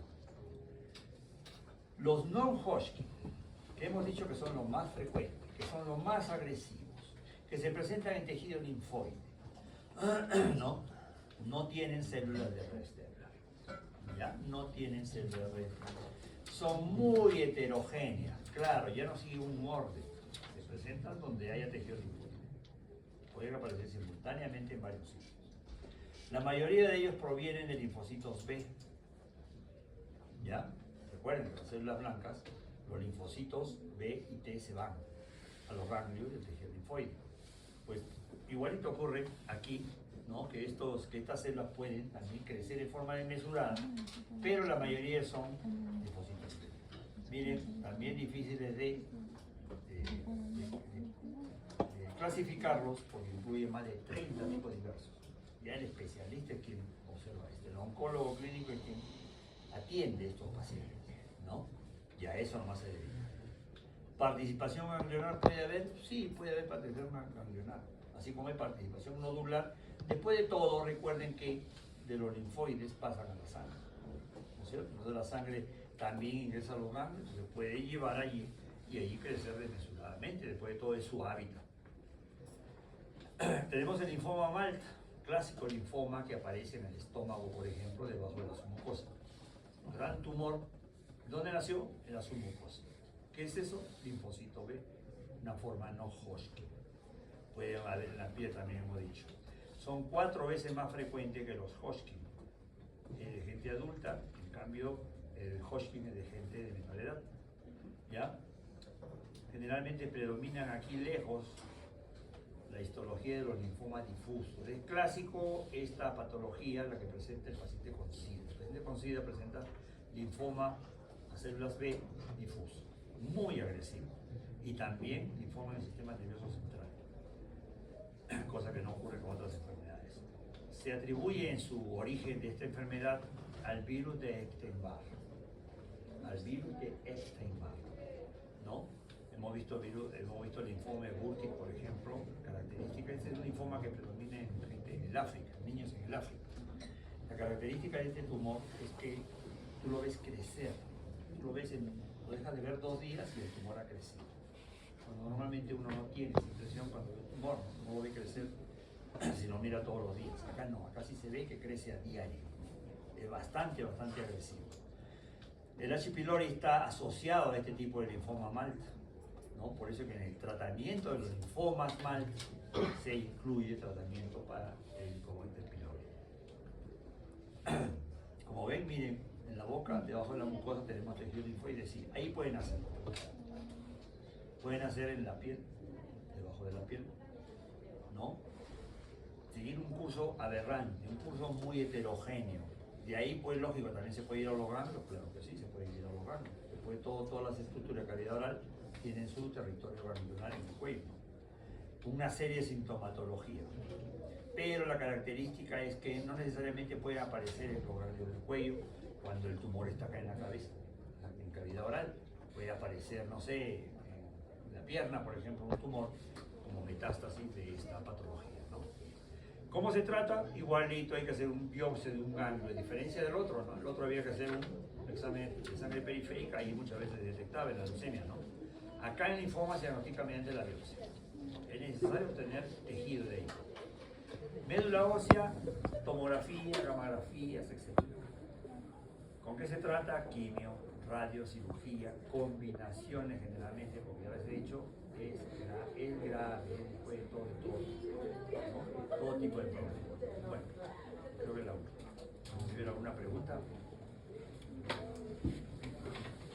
Los non-Hodgkin, que hemos dicho que son los más frecuentes, que son los más agresivos, que se presentan en tejido linfoide, no tienen células de red estelar, ¿ya? No tienen células de red estelar. Son muy heterogéneas, claro, ya no sigue un orden, se presentan donde haya tejido linfoide. Pueden aparecer simultáneamente en varios sitios. La mayoría de ellos provienen de linfocitos B, ¿ya? Recuerden que las células blancas, los linfocitos B y T se van a los ganglios del tejido linfoide. Pues igualito ocurre aquí, ¿no? Que estas células pueden también crecer en forma desmesurada, pero la mayoría son linfocitos B. Miren, también difíciles de clasificarlos porque incluye más de 30 tipos diversos. Ya el especialista es quien observa esto, el oncólogo clínico es quien atiende a estos pacientes, ¿no? Y a eso nomás se dedica. ¿Participación ganglionar puede haber? Sí, puede haber participación ganglionar, así como hay participación nodular. Después de todo, recuerden que de los linfoides pasan a la sangre, ¿no es cierto? Entonces la sangre también ingresa a los ganglios, se puede llevar allí y allí crecer desmesuradamente, después de todo es su hábitat. Tenemos el linfoma Malta, clásico linfoma que aparece en el estómago, por ejemplo, debajo de la submucosa. Gran tumor. ¿Dónde nació? En la submucosa. ¿Qué es eso? Linfocito B, una forma no Hodgkin. Puede haber en la piel también, hemos dicho. Son 4 veces más frecuentes que los Hodgkin. Es de gente adulta, en cambio el Hodgkin es de gente de menor edad. ¿Ya? Generalmente predominan aquí lejos la histología de los linfomas difusos. Es clásico esta patología, la que presenta el paciente con SIDA. El paciente con SIDA presenta linfoma a células B difuso, muy agresivo, y también linfoma en el sistema nervioso central, cosa que no ocurre con otras enfermedades. Se atribuye en su origen de esta enfermedad al virus de Epstein-Barr, ¿no? Hemos visto linfoma de Burkitt, por ejemplo, característica. Este es un linfoma que predomina en gente en el África, niños en el África. La característica de este tumor es que tú lo ves crecer, tú lo dejas de ver 2 días y el tumor ha crecido. Cuando normalmente uno no tiene esa impresión cuando ve un tumor, no lo ve crecer si lo mira todos los días. Acá no, acá sí se ve que crece a diario. Es bastante agresivo. El H. pylori está asociado a este tipo de linfoma MALT, ¿no? Por eso que en el tratamiento de los linfomas MALT se incluye tratamiento para el linfoma pylori. Como ven, miren, en la boca, debajo de la mucosa tenemos tejido linfoide, sí, ahí pueden hacerlo. Pueden hacer en la piel, debajo de la piel, ¿no? Seguir un curso aberrante, un curso muy heterogéneo. De ahí, pues lógico, también se puede ir hologrando, claro que sí, se puede ir hologrando. Después todas las estructuras de cavidad oral tienen su territorio ganglionar en el cuello, ¿no? Una serie de sintomatología. Pero la característica es que no necesariamente puede aparecer en los ganglios del cuello cuando el tumor está acá en la cabeza, en cavidad oral. Puede aparecer, no sé, en la pierna, por ejemplo, un tumor como metástasis de esta patología, ¿no? ¿Cómo se trata? Igualito, hay que hacer un biopsia de un ganglio, a diferencia del otro, ¿no? El otro había que hacer un examen de sangre periférica y muchas veces detectaba en la leucemia, ¿no? Acá en el linfoma se diagnostica mediante la biopsia. Es necesario obtener tejido de ahí. Médula ósea, tomografía, gamografías, etc. ¿Con qué se trata? Quimio, radiocirugía, combinaciones generalmente, porque ya les he dicho, es grave, puede todo, ¿no? Todo tipo de problemas. Bueno, creo que es la última. ¿Hubiera alguna pregunta?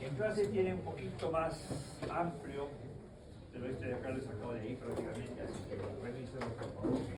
En clase tiene un poquito más amplio, pero este de acá les acabo de ir prácticamente, así que revísenlo por favor.